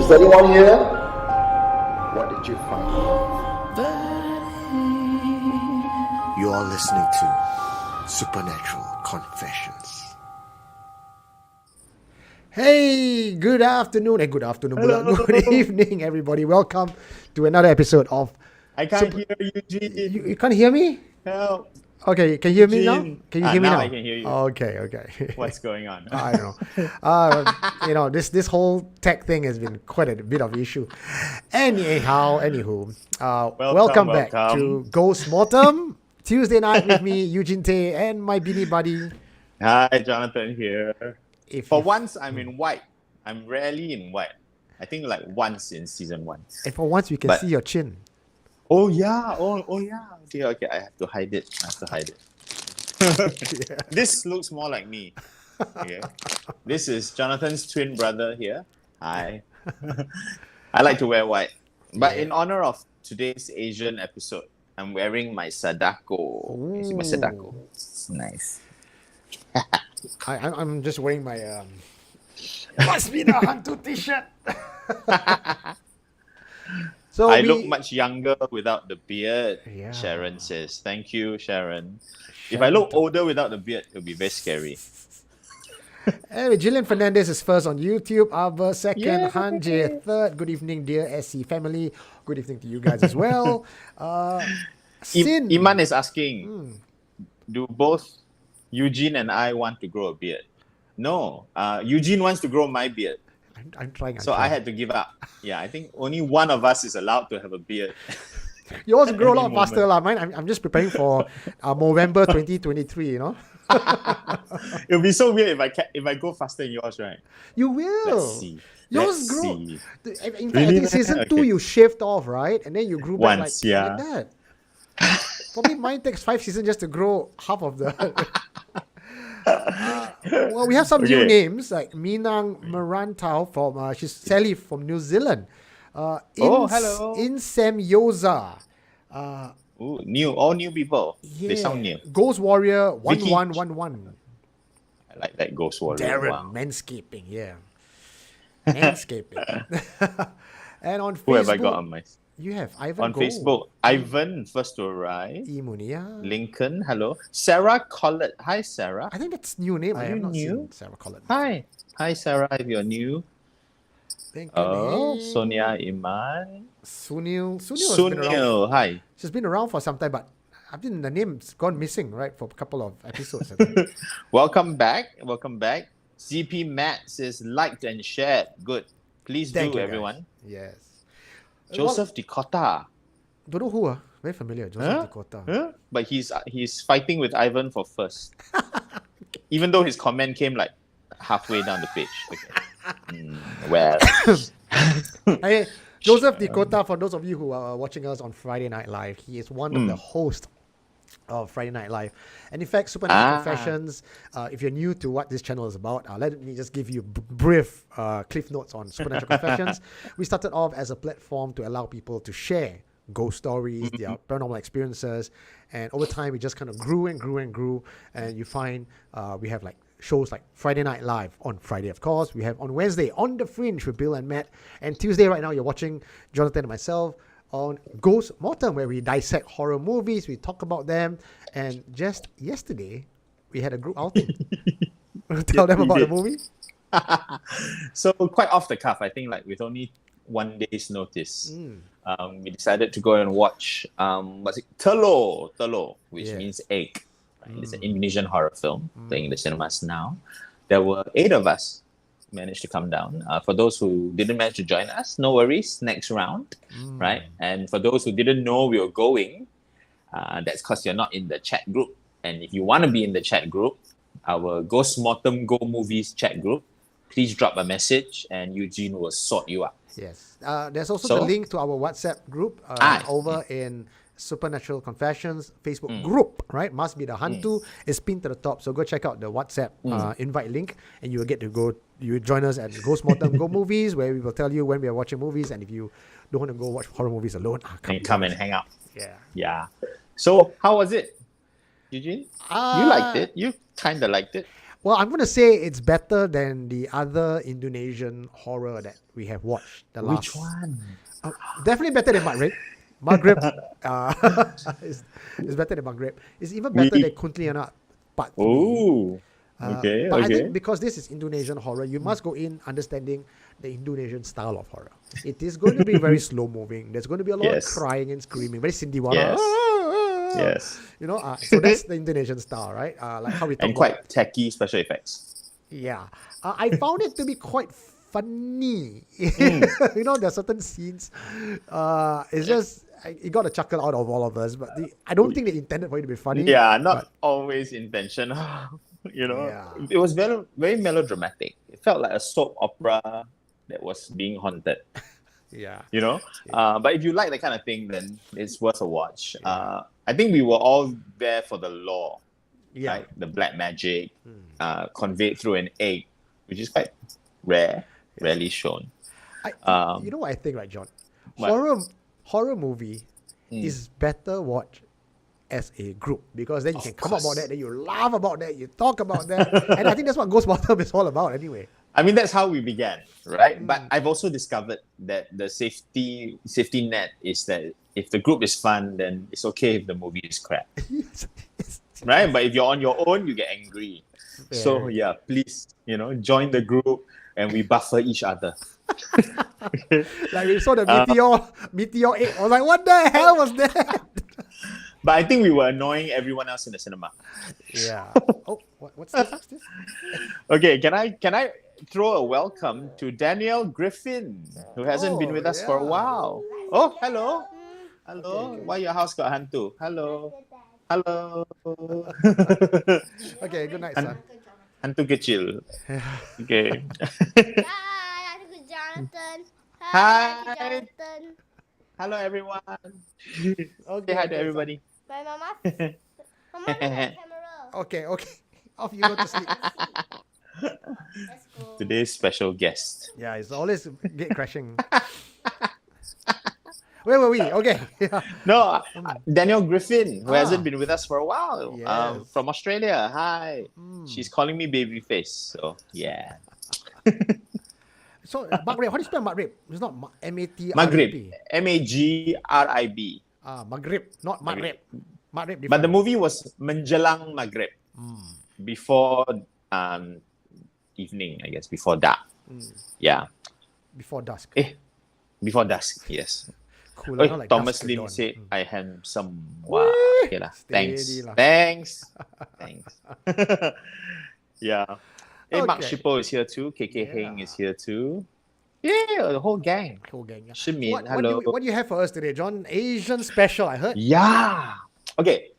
Is anyone here? What did you find? You are listening to Supernatural Confessions. Hey, good afternoon, good evening, everybody. Welcome to another episode of... I can't hear you, Gene. You can't hear me? Help. Okay, can you hear me now? Gene. Can you hear me now? I can hear you. Okay. What's going on? I don't know. This whole tech thing has been quite a bit of issue. Anywho, welcome back to Ghost-Mortem Tuesday night with me, Eugene Tay, and my beanie buddy. Hi, Jonathan here. For once, I'm in white. I'm rarely in white. I think like once in season 1. And for once, we can see your chin. Oh yeah. Okay, I have to hide it. Yeah. This looks more like me. Okay. This is Jonathan's twin brother here. Hi. I like to wear white. But in honor of today's Asian episode, I'm wearing my Sadako. You see my Sadako? It's nice. I'm just wearing my must be the Hantu t-shirt. So I look much younger without the beard, Yeah. Sharon says. Thank you, Sharon. If I look older without the beard, it'll be very scary. Anyway, Jillian Fernandez is first on YouTube, Ava second, Hanje third. Good evening, dear SC family. Good evening to you guys as well. Sin. Iman is asking, do both Eugene and I want to grow a beard? No, Eugene wants to grow my beard. I'm trying. So I had to give up. Yeah, I think only one of us is allowed to have a beard. Yours grow a lot faster, lah. Mine, I'm just preparing for November 2023. You know. It'll be so weird if I go faster than yours, right? You will. Let's see. Yours grow. See. In fact, I think season 2 you shaved off, right? And then you grew back like that. Probably mine takes 5 seasons just to grow half of the... well, we have some new names like Minang Marantau from she's Sally from New Zealand. Hello. Insam Yoza. All new people. Yeah. They sound new. Ghost Warrior Vicky. 1111. I like that Ghost Warrior. Darren Manscaping, yeah. Manscaping. And on Facebook, who have I got on my... You have Ivan on Gold. Facebook, Ivan first to arrive. Imunia. Lincoln, hello. Sarah Collett. Hi, Sarah. I think that's new name. I Are have you not new? seen Sarah Collett. Hi, Sarah, if you're new. Sonia Iman. Sunil has been around. Sunil, hi. She's been around for some time, but I think the name's gone missing, right, for a couple of episodes. I think. Welcome back. ZP Matt says liked and shared. Good. Please Thank do, you, everyone. guys. Yes. Joseph Dakota. Don't know who. Very familiar. Joseph Dakota. But he's fighting with Ivan for first. Even though his comment came like halfway down the page. Okay. Well. Hey, Joseph Dakota, for those of you who are watching us on Friday Night Live, he is one of the hosts of Friday Night Live. And in fact, Supernatural Confessions, if you're new to what this channel is about, let me just give you brief cliff notes on Supernatural Confessions. We started off as a platform to allow people to share ghost stories, their paranormal experiences, and over time we just kind of grew, and you find we have like shows like Friday Night Live on Friday, of course. We have on Wednesday On the Fringe with Bill and Matt, and Tuesday right now you're watching Jonathan and myself on Ghost-Mortem, where we dissect horror movies, we talk about them, and just yesterday we had a group outing. Tell them about the movie. So quite off the cuff, I think like with only 1 day's notice, we decided to go and watch Telur, which means egg. Right? It's an Indonesian horror film playing in the cinemas now. There were 8 of us managed to come down. For those who didn't manage to join us, no worries, next round, right? And for those who didn't know we were going, that's because you're not in the chat group. And if you want to be in the chat group, our Ghost-Mortem Go Movies chat group, please drop a message and Eugene will sort you out. Yes. There's also the link to our WhatsApp group over in Supernatural Confessions Facebook group, right? Must be the Hantu is pinned to the top. So go check out the WhatsApp invite link, and you will get to go. You join us at Ghost-Mortem Go Movies, where we will tell you when we are watching movies, and if you don't want to go watch horror movies alone, come and hang out. Yeah. So how was it, Eugene? You liked it. You kind of liked it. Well, I'm going to say it's better than the other Indonesian horror that we have watched. Which one? Definitely better than Maghrib. Maghrib is better than Maghrib. It's even better than Kuntilanak Part 3. Oh, okay, But I okay. think because this is Indonesian horror, you must go in understanding the Indonesian style of horror. It is going to be very slow moving. There's going to be a lot of Yes. crying and screaming, very Cinderella. Yes. Yes. You know, so that's the Indonesian style, right? Like how we talk And quite tacky special effects. yeah. I found it to be quite funny. You know, there are certain scenes. It's just, it got a chuckle out of all of us. But I don't think they intended for it to be funny. Yeah, not always intentional. You know, Yeah. it was very, very melodramatic. It felt like a soap opera that was being haunted. Yeah. You know, but if you like that kind of thing, then it's worth a watch. I think we were all there for the lore, Yeah. right? The black magic conveyed through an egg, which is quite rare, rarely shown. You know what I think, right, John? What? Horror movie is better watched as a group, because then you can come up about that, then you laugh about that, you talk about that, and I think that's what Ghost-Mortem is all about anyway. I mean, that's how we began, right? But I've also discovered that the safety net is that if the group is fun, then it's okay if the movie is crap, Yes. right? But if you're on your own, you get angry. So yeah, please, join the group and we buffer each other. Like we saw the meteor egg. I was like, what the hell was that? But I think we were annoying everyone else in the cinema. Yeah. Oh, what's this? What's this? Okay, can I throw a welcome to Danielle Griffin, who hasn't been with us for a while. Oh, hello. Hello. Why your house got hantu? Hello. Hello. Okay, good night, son. Hantu kecil. Okay. Hi, Uncle Jonathan. Hi. Uncle Jonathan. Hello, everyone. Okay, Say hi to everybody. My mama. Mama, look at the camera. Okay. Off you go to sleep. Let's go. Today's special guest. Yeah, it's always gate crashing. Where were we? Okay. Yeah. No, Danielle Griffin, who hasn't been with us for a while, Yes. from Australia. Hi. She's calling me babyface. So, yeah. So, Maghrib, how do you spell Maghrib? It's not M-A-T-R-I-B. Maghrib. Magrib. Maghrib, not Maghrib. Maghrib different. But the movie was Menjelang Maghrib. Before evening, I guess, before dark. Yeah. Before dusk. Before dusk, yes. Cool. Oi, not like Thomas dusk to Lim dawn. said, I am some. Wow. Okay lah. Thanks. Steady lah. Thanks. Yeah. Hey, Mark Okay. Shippo is here too. KK Heng is here too. Yeah, the whole gang. Cool gang. Yeah. Shimin, hello. What do you have for us today, John? Asian special, I heard. Yeah. Okay.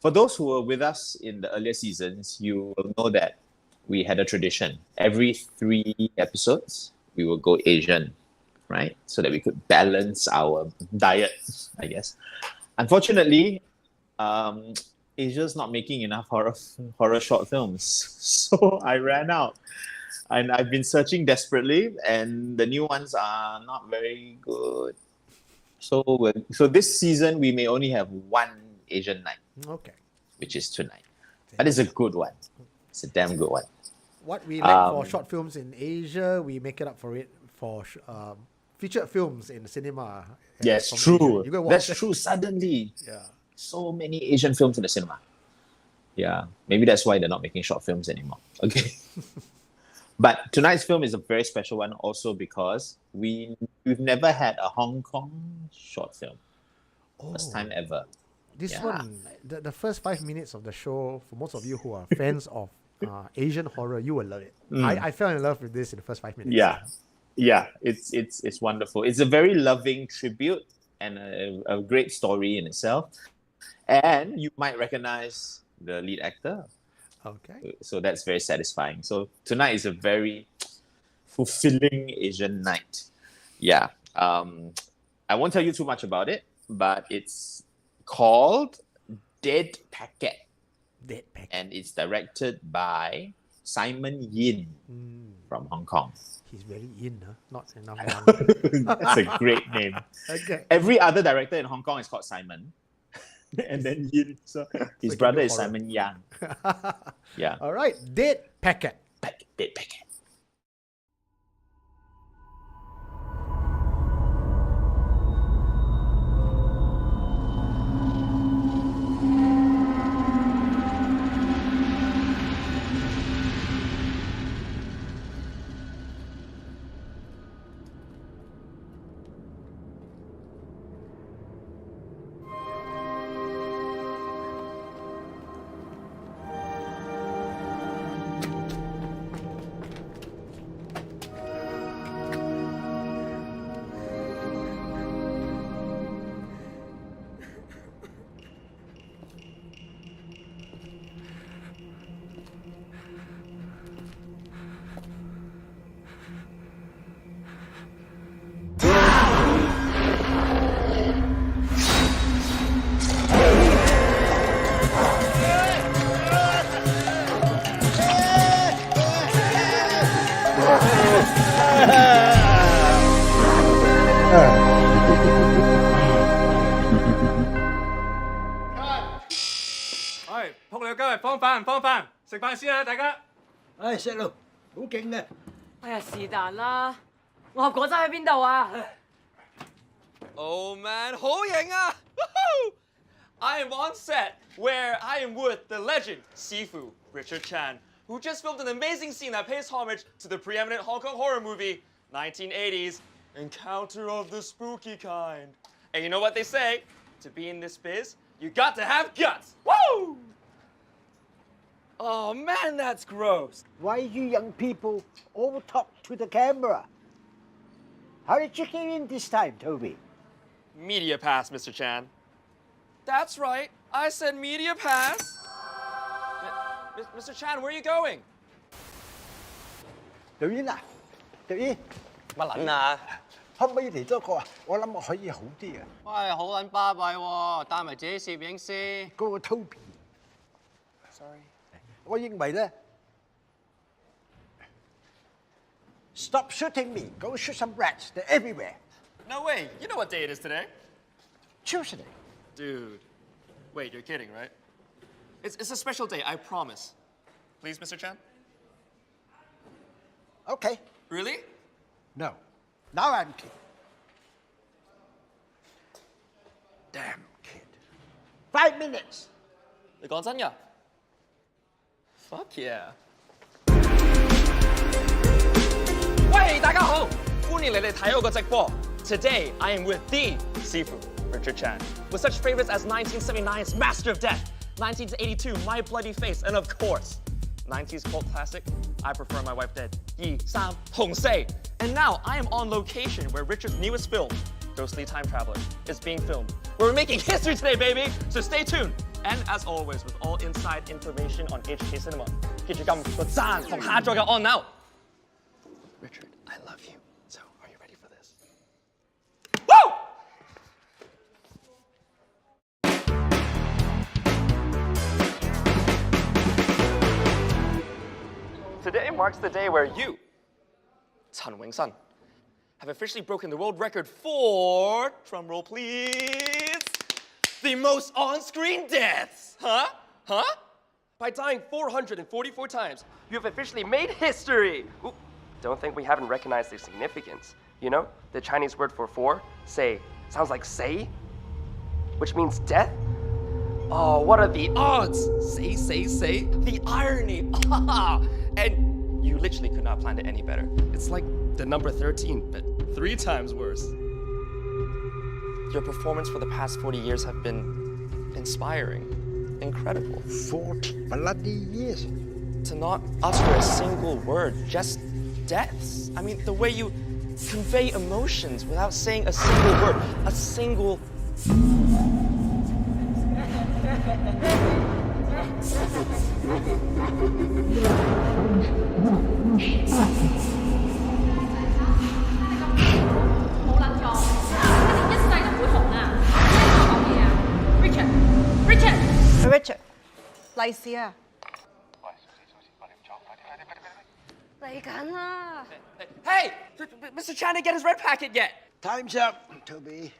For those who were with us in the earlier seasons, you will know that we had a tradition. Every 3 episodes, we will go Asian, right? So that we could balance our diet, I guess. Unfortunately, Asia's not making enough horror short films. So I ran out. And I've been searching desperately, and the new ones are not very good. So this season, we may only have 1 Asian night, Okay. which is tonight. But it's a good one. It's a damn good one. What we like for short films in Asia, we make it up for it for featured films in cinema. Yes, from true. Asia. You go watch That's it. true. Suddenly, Yeah. so many Asian films in the cinema. Yeah, maybe that's why they're not making short films anymore. Okay. But tonight's film is a very special one also because we've never had a Hong Kong short film. First time ever. This Yeah. one, the first 5 minutes of the show, for most of you who are fans of Asian horror, you will love it. I fell in love with this in the first 5 minutes. Yeah, it's wonderful. It's a very loving tribute and a great story in itself. And you might recognize the lead actor. Okay. So that's very satisfying. So tonight is a very fulfilling Asian night. Yeah. I won't tell you too much about it, but it's called Dead Packet. Dead Packet. And it's directed by Simon Yin from Hong Kong. He's very in, huh? Not enough. That's a great name. Okay. Every other director in Hong Kong is called Simon. And then Yin. So his he brother do is horror. Simon Yang. Yeah. All right. Dead packet. Bit packet. Oh man, 好型啊 Woohoo! I am on set where I am with the legend, Sifu, Richard Chan, who just filmed an amazing scene that pays homage to the preeminent Hong Kong horror movie, 1980's Encounter of the Spooky Kind. And you know what they say? To be in this biz, you got to have guts. Woo! Oh man, that's gross. Why you young people all talk to the camera? How did you get in this time, Toby? Media pass, Mr. Chan. That's right, I said media pass. Mr. Chan, where are you going? 導演啊，導演，乜撚啊？可唔可以嚟多個啊？我諗我可以好啲啊。喂，好撚巴閉喎，帶埋自己攝影師。嗰個 Toby。Sorry。我認為咧 ，Stop shooting me. Go shoot some rats. They're everywhere. No way, you know what day it is today? Tuesday. Dude, wait, you're kidding, right? It's a special day, I promise. Please, Mr. Chan? Okay. Really? No. Now I'm kidding. Damn kid. 5 minutes. 你講真㗎 Fuck yeah. 喂，大家好，歡迎你哋睇我個直播。Today, I am with the Sifu, Richard Chan, with such favorites as 1979's Master of Death, 1982 My Bloody Face, and of course, 90s cult classic, I Prefer My Wife Dead, Yi Sam Hong Sei. And now I am on location where Richard's newest film, Ghostly Time Traveler, is being filmed. We're making history today, baby! So stay tuned. And as always, with all inside information on HK Cinema, 記住撳個讚同下載嘅按鈕。Richard, I love you. So, are you ready for this? Woo! Today marks the day where you, Chen Wing-sun, have officially broken the world record for, drumroll please, the most on-screen deaths. Huh? By dying 444 times, you have officially made history. Ooh, don't think we haven't recognized the significance. You know, the Chinese word for four, say, sounds like say, which means death. Oh, what are the odds? Say. The irony. And you literally could not plan it any better. It's like the number 13, but 3 times worse. Your performance for the past 40 years have been inspiring, incredible. 40 bloody years. To not utter a single word, just deaths. I mean, the way you convey emotions without saying a single word, a single... Richard， 利是啊！嚟緊啦！ Hey! Mr. Chan didn't get his red packet yet! Time's up, Toby.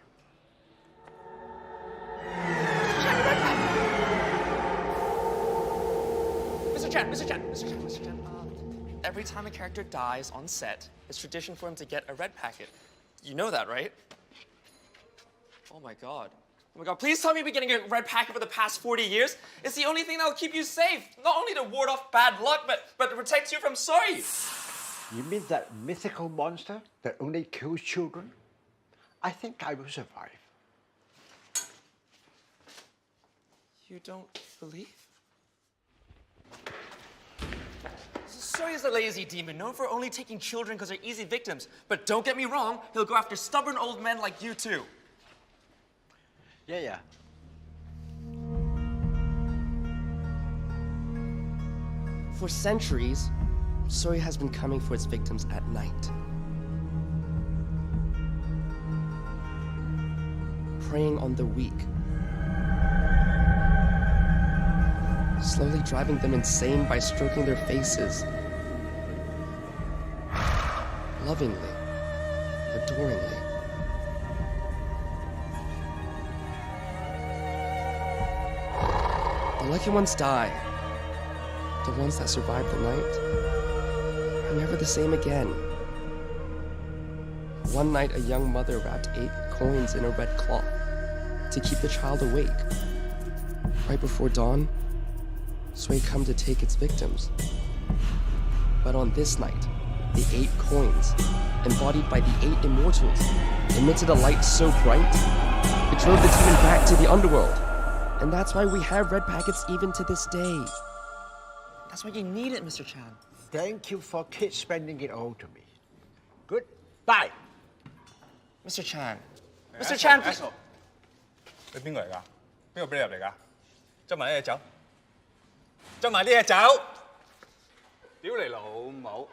Mr. Chan! every time a character dies on set, it's tradition for him to get a red packet. You know that, right? Oh my God. Oh my God, please tell me you've been getting a red packet for the past 40 years. It's the only thing that will keep you safe. Not only to ward off bad luck, but to protect you from sorry. You mean that mythical monster that only kills children? I think I will survive. You don't believe? Sorry is a lazy demon, known for only taking children because they're easy victims. But don't get me wrong, he'll go after stubborn old men like you too. Yeah. For centuries, Sorry has been coming for its victims at night. Preying on the weak. Slowly driving them insane by stroking their faces. Lovingly, adoringly. The lucky ones die. The ones that survive the night are never the same again. One night, a young mother wrapped 8 coins in a red cloth to keep the child awake. Right before dawn, Sui come to take its victims. But on this night, the 8 coins, embodied by the 8 immortals, emitted a light so bright, it drove the demon back to the underworld. And that's why we have red packets even to this day. That's why you need it, Mr. Chan. Thank you for spending it all to me. Goodbye. Mr. Chan. Mr. Chan, please. 你邊個嚟㗎？邊個俾你入嚟㗎？執埋啲嘢走，執埋啲嘢走！屌你老母！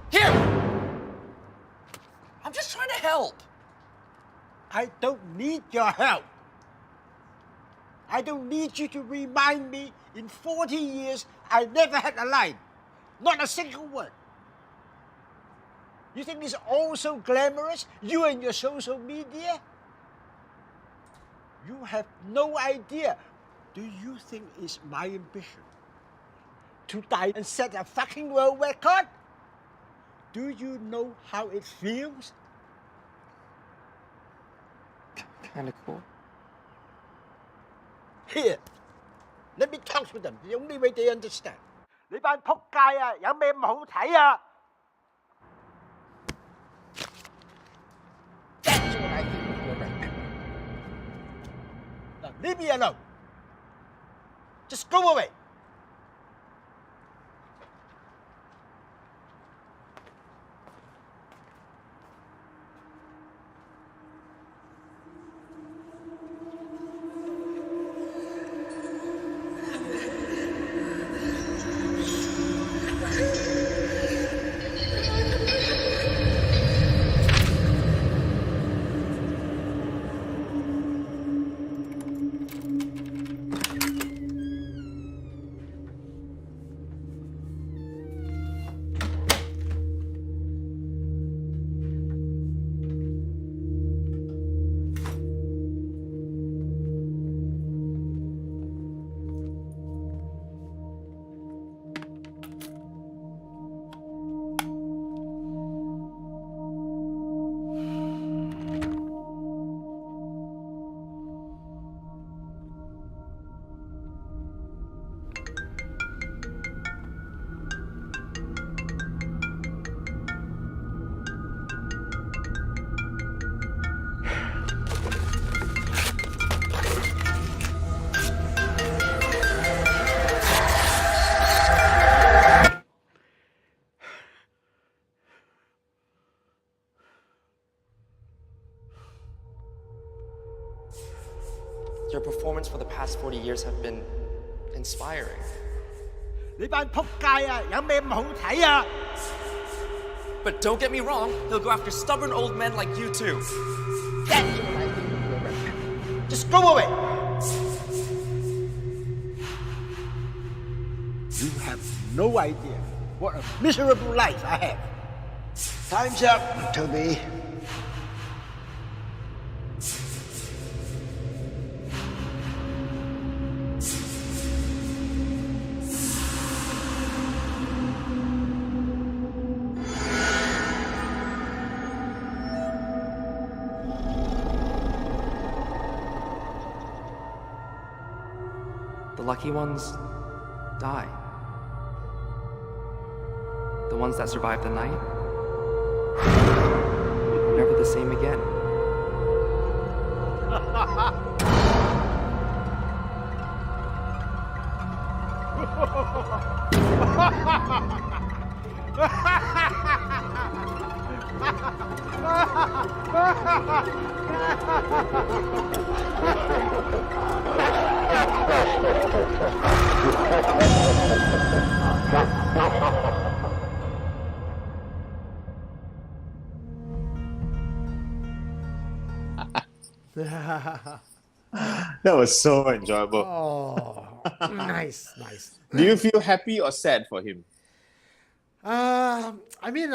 Here! I'm just trying to help. I don't need your help. I don't need you to remind me in 40 years I never had a line. Not a single word. You think it's all so glamorous, you and your social media? You have no idea. Do you think it's my ambition to die and set a fucking world record? Do you know how it feels? Kinda cool. Here, let me talk to them. The only way they understand. 你班仆街啊，有咩咁好睇啊？ That's what I think of your record. Now leave me alone. Just go away. Your performance for the past 40 years have been inspiring. 你班仆街啊，有咩咁好睇啊？ But don't get me wrong, he'll go after stubborn old men like you too. That's what I think you're right. Just go away. You have no idea what a miserable life I have. Time's up, Toby. The lucky ones die. The ones that survive the night are never the same again. That was so enjoyable. Oh, nice. Do you feel happy or sad for him? I mean,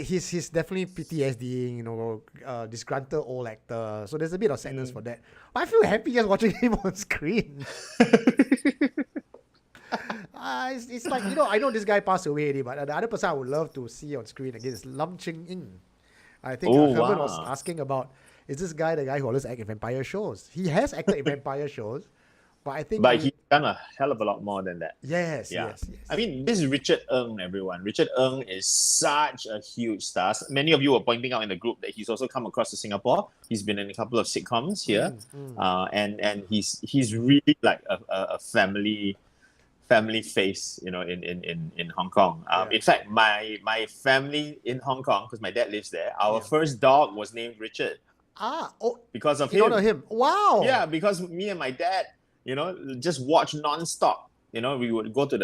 he's definitely PTSD, disgruntled old actor. So there's a bit of sadness for that. But I feel happy just watching him on screen. It's like, I know this guy passed away already, but the other person I would love to see on screen again is Lam Ching Ying. I think Herman was asking about, is this guy the guy who always acts in vampire shows? He has acted in vampire shows, but I think... But he's done a hell of a lot more than that. Yes. I mean, this is Richard Ng, everyone. Richard Ng is such a huge star. Many of you were pointing out in the group that he's also come across to Singapore. He's been in a couple of sitcoms here. And he's really like a family face, in Hong Kong. In fact, my family in Hong Kong, because my dad lives there, our first dog was named Richard. Because of him. In honor of him. Wow. Yeah, because me and my dad, just watch non-stop. We would go to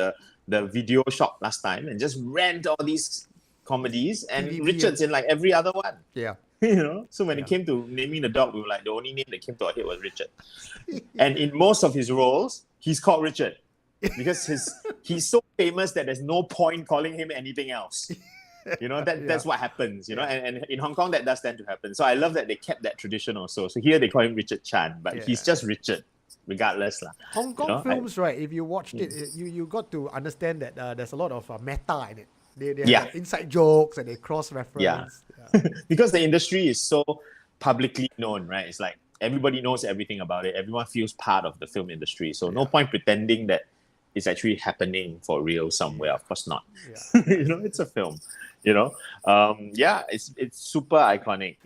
the video shop last time and just rent all these comedies, and DVD. Richard's in like every other one. Yeah. So when it came to naming the dog, we were like, the only name that came to our head was Richard. And in most of his roles, he's called Richard. Because he's so famous that there's no point calling him anything else. That's what happens, and in Hong Kong that does tend to happen. So I love that they kept that tradition also. So here they call him Richard Chan, but he's just Richard, regardless. Hong Kong films, right? If you watched it, you got to understand that there's a lot of meta in it. They have inside jokes and they cross-reference. Yeah. Because the industry is so publicly known, right? It's like everybody knows everything about it. Everyone feels part of the film industry. So no point pretending that it's actually happening for real somewhere. Of course not. It's a film. It's super iconic.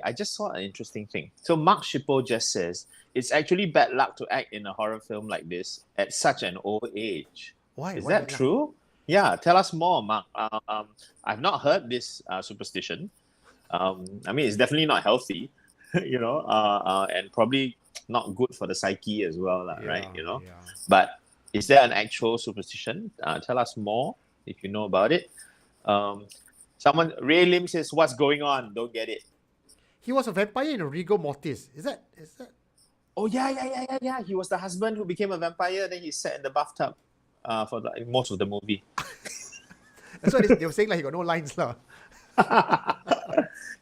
I just saw an interesting thing. So Mark Shippo just says it's actually bad luck to act in a horror film like this at such an old age. Why? Is Why that true? Yeah, tell us more, Mark. I've not heard this superstition. It's definitely not healthy, and probably not good for the psyche as well, right? But is there an actual superstition? Tell us more if you know about it. Ray Lim says, "What's going on? Don't get it." He was a vampire in a Rigor Mortis. Is that? Oh yeah. He was the husband who became a vampire. Then he sat in the bathtub for most of the movie. That's why they were saying like he got no lines lah.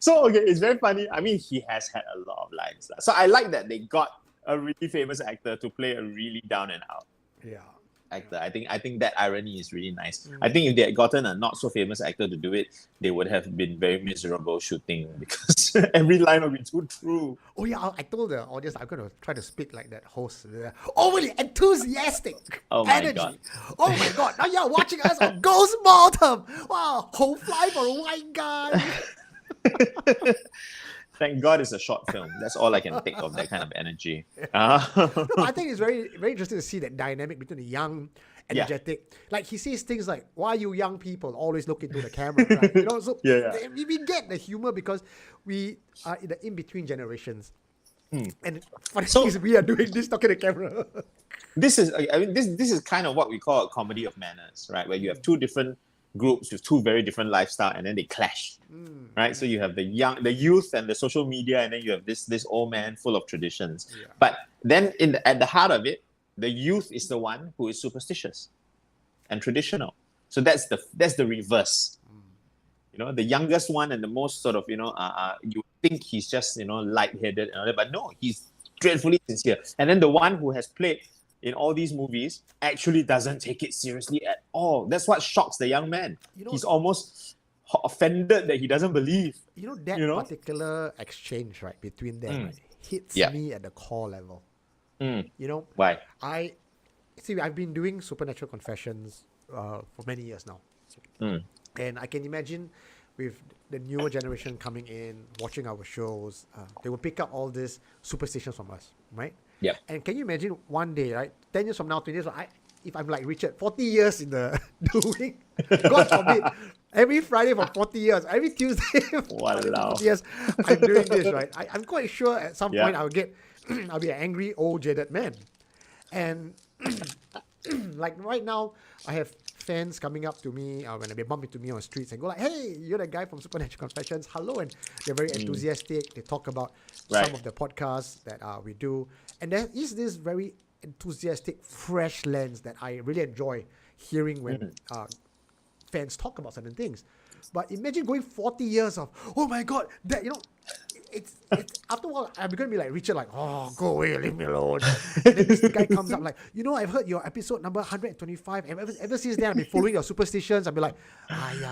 So it's very funny. I mean, he has had a lot of lines. So I like that they got a really famous actor to play a really down and out actor. I think that irony is really nice. I think if they had gotten a not so famous actor to do it, they would have been very miserable shooting because every line would be too true. Oh yeah, I told the audience I'm going to try to speak like that host. Overly enthusiastic energy. God. Oh my God, now you're watching us on Ghost-Mortem. Wow, whole fly for a white guy. Thank God it's a short film. That's all I can take of that kind of energy. No, I think it's very, very interesting to see that dynamic between the young, energetic. Like he says things like, "Why you young people always look into the camera?" Right? So we get the humor because we are in the in-between generations. And funny thing is we are doing this talking to the camera. This is kind of what we call a comedy of manners, right? Where you have two different groups with two very different lifestyle, and then they clash, right? So you have the youth and the social media, and then you have this old man full of traditions. Yeah. But then at the heart of it, the youth is the one who is superstitious and traditional. So that's the reverse. You know, the youngest one and the most sort of, you think he's just, lightheaded and all that, but no, he's dreadfully sincere. And then the one who has played in all these movies actually doesn't take it seriously at all. That's what shocks the young man. He's almost offended that he doesn't believe. That particular exchange, right, between them, right, hits me at the core level. Why? I've been doing Supernatural Confessions for many years now. And I can imagine with the newer generation coming in, watching our shows, they will pick up all these superstitions from us, right? Yeah. And can you imagine one day, right, 10 years from now, 20 years from now, if I'm like Richard, 40 years in the doing, God forbid, every Friday for 40 years, every Tuesday for 40 years, I'm doing this, right? I'm quite sure at some point I'll be an angry, old, jaded man. And like right now, I have fans coming up to me when they bump into me on the streets and go like, "Hey, you're the guy from Supernatural Confessions. Hello!" And they're very enthusiastic. They talk about some of the podcasts that we do, and there is this very enthusiastic, fresh lens that I really enjoy hearing when fans talk about certain things. But imagine going 40 years of, oh my God, that it's after a while I'm gonna be like Richard, like, oh, go away, leave me alone. And then this guy comes up like, I've heard your episode number 125, and ever since then I've been following your superstitions. I'll be like,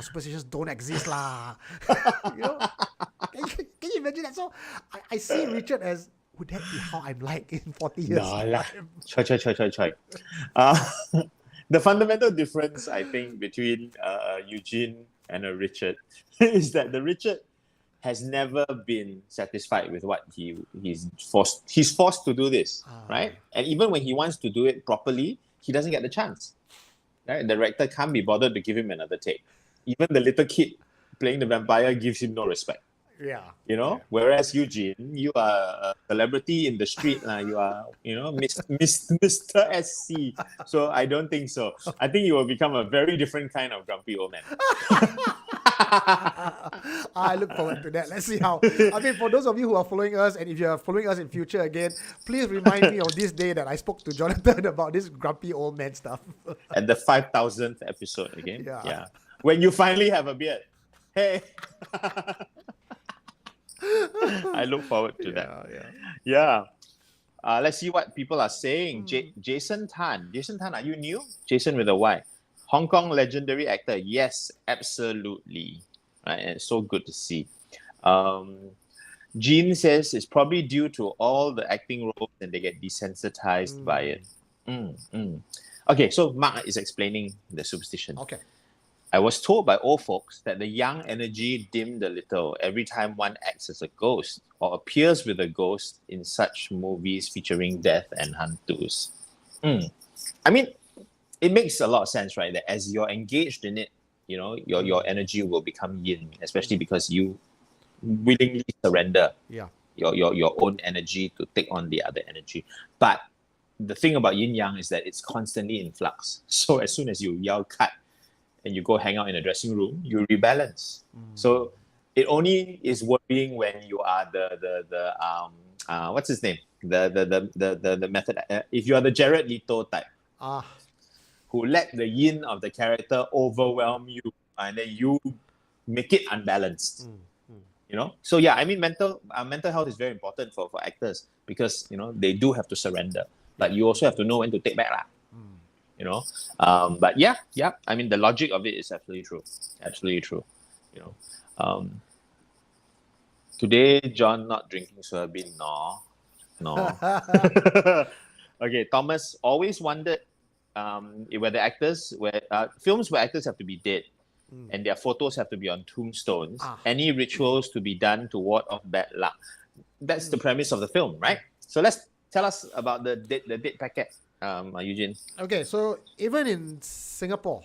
superstitions don't exist lah. Can you imagine that? So I see Richard as, would that be how I'm like in 40 years? No lah. Choi. The fundamental difference, I think, between Eugene and Richard is that the Richard has never been satisfied with what he's forced to do this, right? And even when he wants to do it properly, he doesn't get the chance. Right? The director can't be bothered to give him another take. Even the little kid playing the vampire gives him no respect. Yeah. Whereas Eugene, you are a celebrity in the street. You are, Mr. SC. So I don't think so. I think you will become a very different kind of grumpy old man. I look forward to that. Let's see how. For those of you who are following us, and if you are following us in future again, please remind me of this day that I spoke to Jonathan about this grumpy old man stuff. At the 5,000th episode again. Yeah. When you finally have a beard. Hey. I look forward to that. Yeah. Let's see what people are saying. Jason Tan. Jason Tan, are you new? Jason with a Y. Hong Kong legendary actor. Yes, absolutely. Right, and it's so good to see. Jean says it's probably due to all the acting roles and they get desensitized by it. Okay, so Mark is explaining the superstition. Okay. I was told by old folks that the young energy dimmed a little every time one acts as a ghost or appears with a ghost in such movies featuring death and hantus. It makes a lot of sense, right? That as you're engaged in it, your energy will become yin, especially because you willingly surrender your own energy to take on the other energy. But the thing about yin yang is that it's constantly in flux. So as soon as you yell cut and you go hang out in a dressing room, you rebalance. So it only is worrying when you are the what's his name? The method. If you are the Jared Leto type, who let the yin of the character overwhelm you, and then you make it unbalanced. So mental health is very important for actors because they do have to surrender, but you also have to know when to take back lah. But the logic of it is absolutely true. Today John not drinking soybean, no. Okay, Thomas always wondered whether films where actors have to be dead and their photos have to be on tombstones, any rituals to be done to ward off bad luck. That's the premise of the film, right? So tell us about the dead packet, Eugene. Okay, so even in Singapore,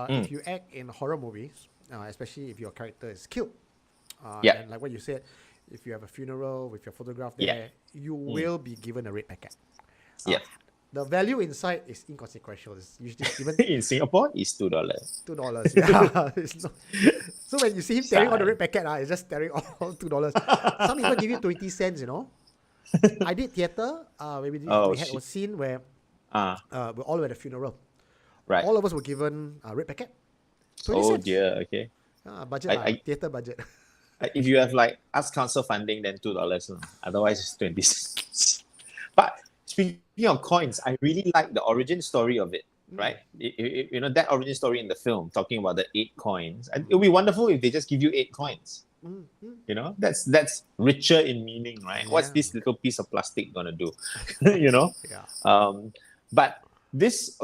if you act in horror movies, especially if your character is killed, and like what you said, if you have a funeral with your photograph there, you will be given a red packet. the value inside is inconsequential. It's usually even In Singapore, it's $2. $2. Yeah, it's not. So when you see him tearing all the red packet, it's just tearing all $2. Some even give you 20 cents. You know, I did theater. We had a scene where we're all at a funeral. Right. All of us were given a red packet. 20 Oh cents. dear. Okay. Budget, theater budget. If you have like arts council funding, then $2. Otherwise, it's 20 cents. But speaking of coins, I really like the origin story of it. Right? You know, that origin story in the film, talking about the 8 coins. It would be wonderful if they just give you 8 coins. You know, that's richer in meaning, right? What's this little piece of plastic gonna do? You know? Yeah. But this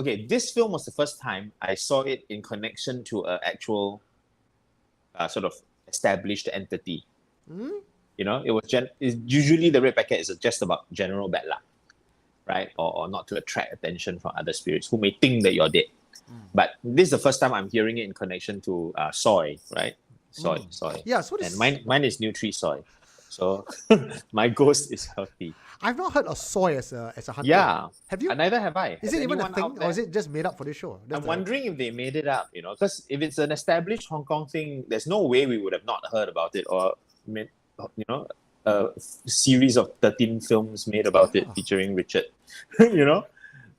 film was the first time I saw it in connection to an actual sort of established entity. You know, it was usually the red packet is just about general bad luck, right? Or not to attract attention from other spirits who may think that you're dead. But this is the first time I'm hearing it in connection to soy, right? Soy. Yeah. So And mine is Nutri soy. So my ghost is healthy. I've not heard of soy as a hunter. Yeah. Have you? Neither have I. Is Has it even a anyone thing, out or there? is it just made up for this show? I'm wondering if they made it up, you know, because if it's an established Hong Kong thing, there's no way we would have not heard about it or made, you know, a series of 13 films made about it featuring Richard. You know,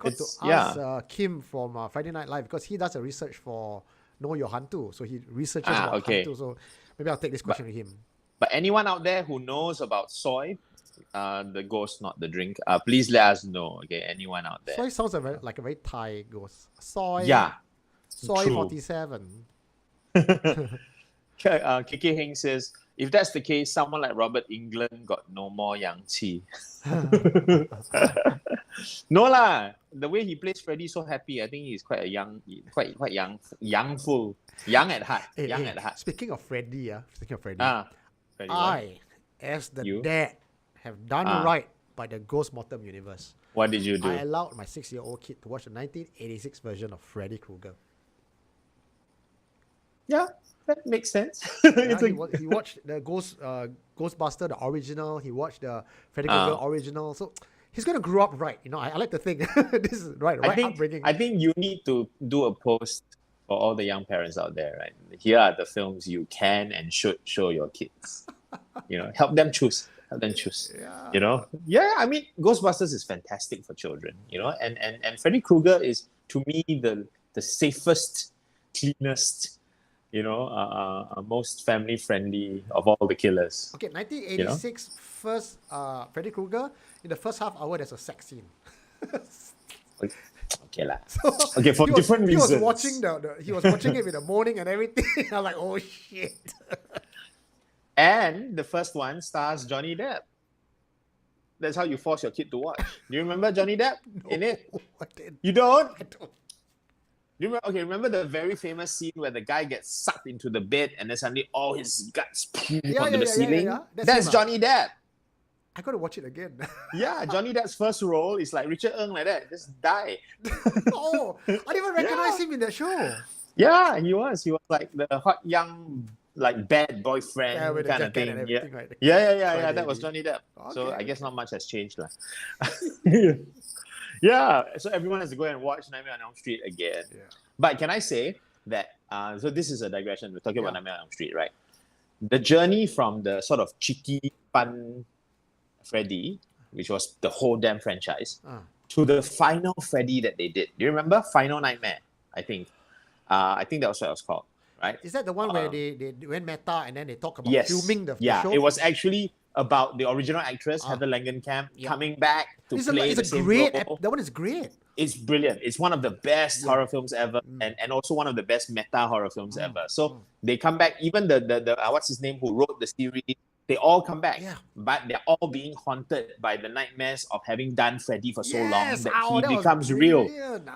Got to ask Kim from Friday Night Live because he does a research for Know Your Hantu, so he researches about Hantu. So maybe I'll take this question to him. But anyone out there who knows about soy, the ghost, not the drink, please let us know. Okay, anyone out there? Soy sounds like a very Thai ghost. Soy. Yeah. Soy True. 47. KK Heng says, if that's the case, someone like Robert England got no more yang qi. No lah. The way he plays Freddy so happy, I think he's quite a young, quite youngful, young at heart. At heart. Speaking of Freddy, Freddy, Freddy, as the dad, have done right by the Ghost-Mortem universe. What did you do? I allowed my 6-year-old kid to watch the 1986 version of Freddy Krueger. Yeah, that makes sense. He watched the Ghostbuster, the original. He watched the Freddy Krueger original. So he's gonna grow up right. You know, I like to think this is right upbringing. I think you need to do a post for all the young parents out there, right? Here are the films you can and should show your kids. You know, help them choose. Yeah. You know, I mean, Ghostbusters is fantastic for children. You know, and Freddy Krueger is to me the safest, cleanest, you know, most family friendly of all the killers. Okay, 1986 first Freddy Krueger. In the first half hour, there's a sex scene. Okay lah. Okay, for different reasons. He was watching he was watching it in the morning and everything. I'm like, oh shit. And the first one stars Johnny Depp. That's how you force your kid to watch. Do you remember Johnny Depp in it? I didn't. You don't? I don't. Remember the very famous scene where the guy gets sucked into the bed and then suddenly all his guts onto the ceiling? Yeah. That's Johnny Depp. I gotta watch it again. Yeah, Johnny Depp's first role is like Richard Ng like that. Just die. Oh, I didn't even recognize him in that show. Yeah, he was. He was like the hot young, like bad boyfriend with kind the of jacket thing. and everything, right? Yeah. That was Johnny Depp. So Okay. I guess not much has changed lah. Yeah. So everyone has to go and watch Nightmare on Elm Street again. Yeah. But can I say that? So this is a digression. We're talking about Nightmare on Elm Street, right? The journey from the sort of cheeky, fun Freddy, which was the whole damn franchise, to the final Freddy that they did. Do you remember Final Nightmare? I think that was what it was called, right? Is that the one where they went meta and then they talk about Yes. filming the show? It was actually about the original actress Heather Langenkamp coming back to play the same role. That one is great. It's brilliant. It's one of the best horror films ever, and also one of the best meta horror films ever. So they come back. Even the what's his name who wrote the series, they all come back. Yeah. But they're all being haunted by the nightmares of having done Freddy for so long that that he was becomes real. brilliant.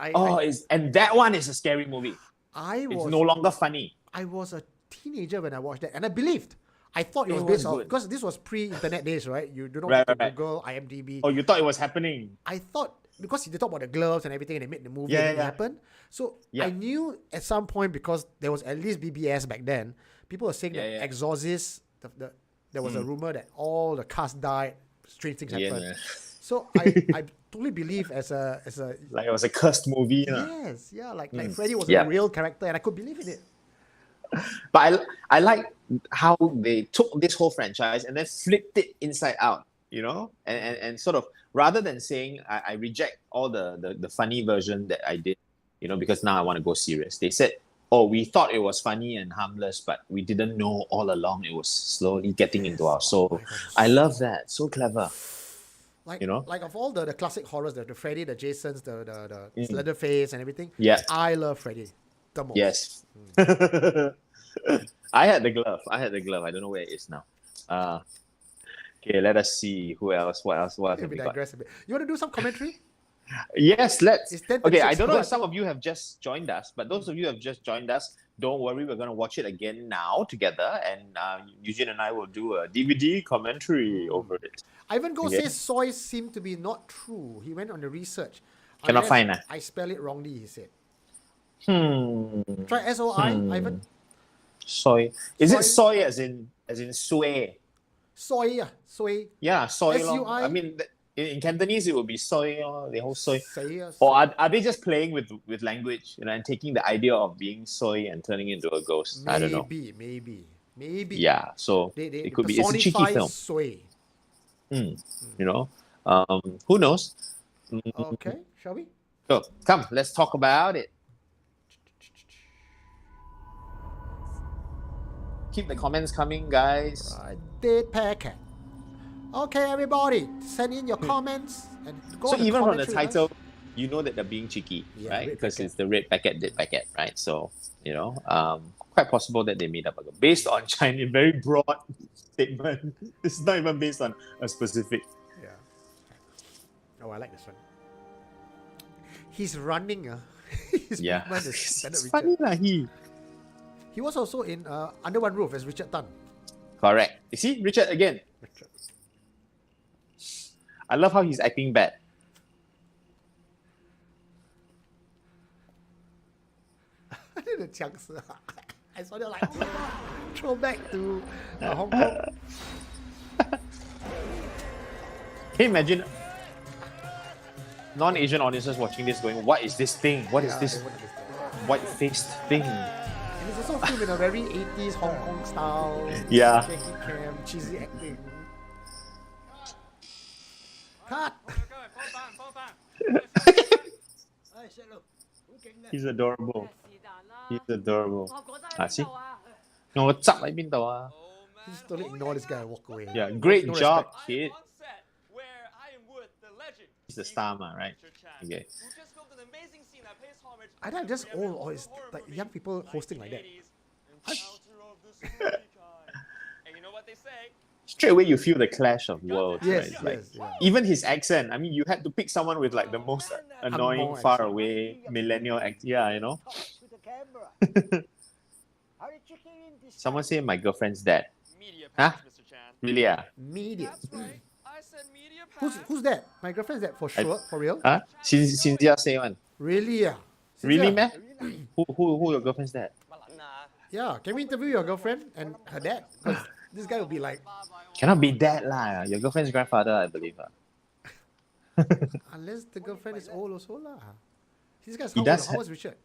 And that one is a scary movie. It's no longer funny. I was a teenager when I watched that, and I believed. I thought it was It based was on good. because this was pre-internet days, right? You do not Right, need to right. Google IMDb. Oh, you thought it was happening? I thought because they talked about the gloves and everything, and they made the movie Yeah, and it yeah. happened. So Yeah. I knew at some point because there was at least BBS back then. People were saying that Yeah. Exorcist. There was a rumor that all the cast died. Strange things happened. Yeah. So I totally believe as a Like it was a cursed movie. yes, yeah, like Freddy was Yeah. a real character, and I could believe in it. But I like how they took this whole franchise and then flipped it inside out, and sort of, rather than saying I reject all the funny version that I did, because now I want to go serious. They said, oh, we thought it was funny and harmless, but we didn't know all along it was slowly getting into our soul. I love that. So clever. Like, You know? like of all the classic horrors, the Freddy, the Jasons, the Slenderface and everything. Yeah. I love Freddy the most. Yes. I had the glove. I don't know where it is now. Okay, let us see who else. What else have We we got? digress a bit. You want to do some commentary? Yes, let's. It's 10:36. Okay, I don't know Go if some of you have just joined us, but those of you who have just joined us, don't worry, we're going to watch it again now together, and Eugene and I will do a DVD commentary over it. Ivan Go Okay. says soy seemed to be not true. He went on the research. Cannot Unless find, I spell it wrongly, he said. Hmm. Try SOI, Ivan. Soy. Is it Soy? soy as in soy? Soy, soy. Yeah, soy. lor. SUI? I mean, in Cantonese it would be soy, the whole soy. Soy, Or are they just playing with language, and taking the idea of being soy and turning it into a ghost? I don't know. Maybe. Yeah, so They it could be. It's a cheeky personify film. soy. Who knows? Okay, shall we? So come, let's talk about it. Keep the comments coming, guys. Dead packet. Okay, everybody, send in your comments and go So on the even from the commentary, title, you know that they're being cheeky, Yeah, right? red Because packet. it's the red packet, dead packet, right? So quite possible that they made up based on Chinese, very broad statement. It's not even based on a specific. Yeah. Oh, I like this one. He's running. His Yeah, movement is Standard it's Richard. funny lah. He was also in Under One Roof as Richard Tan. Correct. You see, Richard again. I love how he's acting bad. The 僵尸 I saw that like, oh my god, throw back to Hong Kong. Can you imagine non-Asian audiences watching this going, what is this thing? What is Yeah, this they wouldn't understand. white-faced thing? And it's also filmed in a very 80s Hong Kong style. Yeah. Shaky cam, cheesy acting. Cut! He's adorable. He's adorable. See? 我執喺邊度啊? Just totally ignore this guy and walk away. Yeah, great No job, respect. kid. On set, where I am with the legend. He's the star, man, right? Richard Chan, Okay. who just filmed an amazing scene that pays homage I don't just to old or every it's horror like movie young people hosting like that. 1980s, Encounter of the Spooky Kind. And you know what they say? Straight away, you feel the clash of worlds, Yes, right? Like, yes, yeah. even his accent. I mean, you had to pick someone with like the most annoying, Angmoh far accent. away millennial accent. Yeah, To the camera. How did you get in this? Someone say my girlfriend's dad. Media Huh? package, Mr. Chan. Really? Ah? Media. That's right. I said media Who's package. who's that? My girlfriend's that for sure, for real? Huh? Cynthia say one. Really? Yeah. Really, Cynthia? man? Who your girlfriend's dad? Yeah. Can we interview your girlfriend and her dad? Because this guy will be like, Cannot be dad lah. Your girlfriend's grandfather, I believe. unless the girlfriend is old also lah. This guy's He how does old? How have- old is Richard?